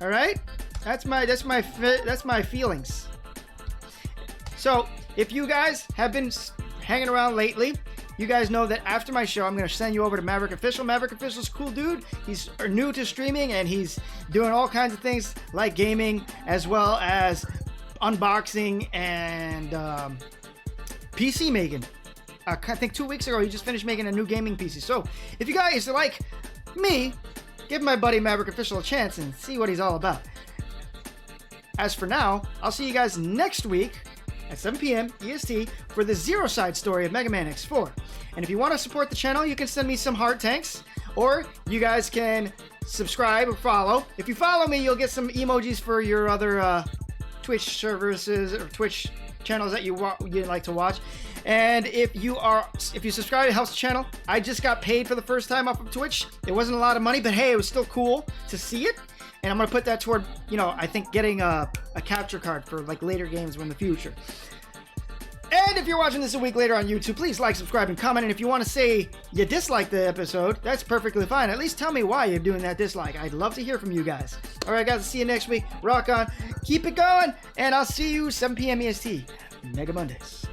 All right? That's my feelings. So, if you guys have been hanging around lately, you guys know that after my show, I'm going to send you over to Maverick Official. Maverick Official's a cool dude. He's new to streaming, and he's doing all kinds of things like gaming, as well as unboxing and PC making. I think 2 weeks ago, he just finished making a new gaming PC. So, if you guys are like me, give my buddy Maverick Official a chance and see what he's all about. As for now, I'll see you guys next week at 7 p.m. EST for the Zero Side story of Mega Man X4. And if you want to support the channel, you can send me some heart tanks, or you guys can subscribe or follow. If you follow me, you'll get some emojis for your other Twitch services or Twitch channels that you like to watch. And if you subscribe, it helps the channel. I just got paid for the first time off of Twitch. It wasn't a lot of money, but hey, it was still cool to see it. And I'm going to put that toward, I think getting a capture card for like later games in the future. And if you're watching this a week later on YouTube, please like, subscribe, and comment. And if you want to say you dislike the episode, that's perfectly fine. At least tell me why you're doing that dislike. I'd love to hear from you guys. All right, guys, I'll see you next week. Rock on. Keep it going. And I'll see you 7 p.m. EST. Mega Mondays.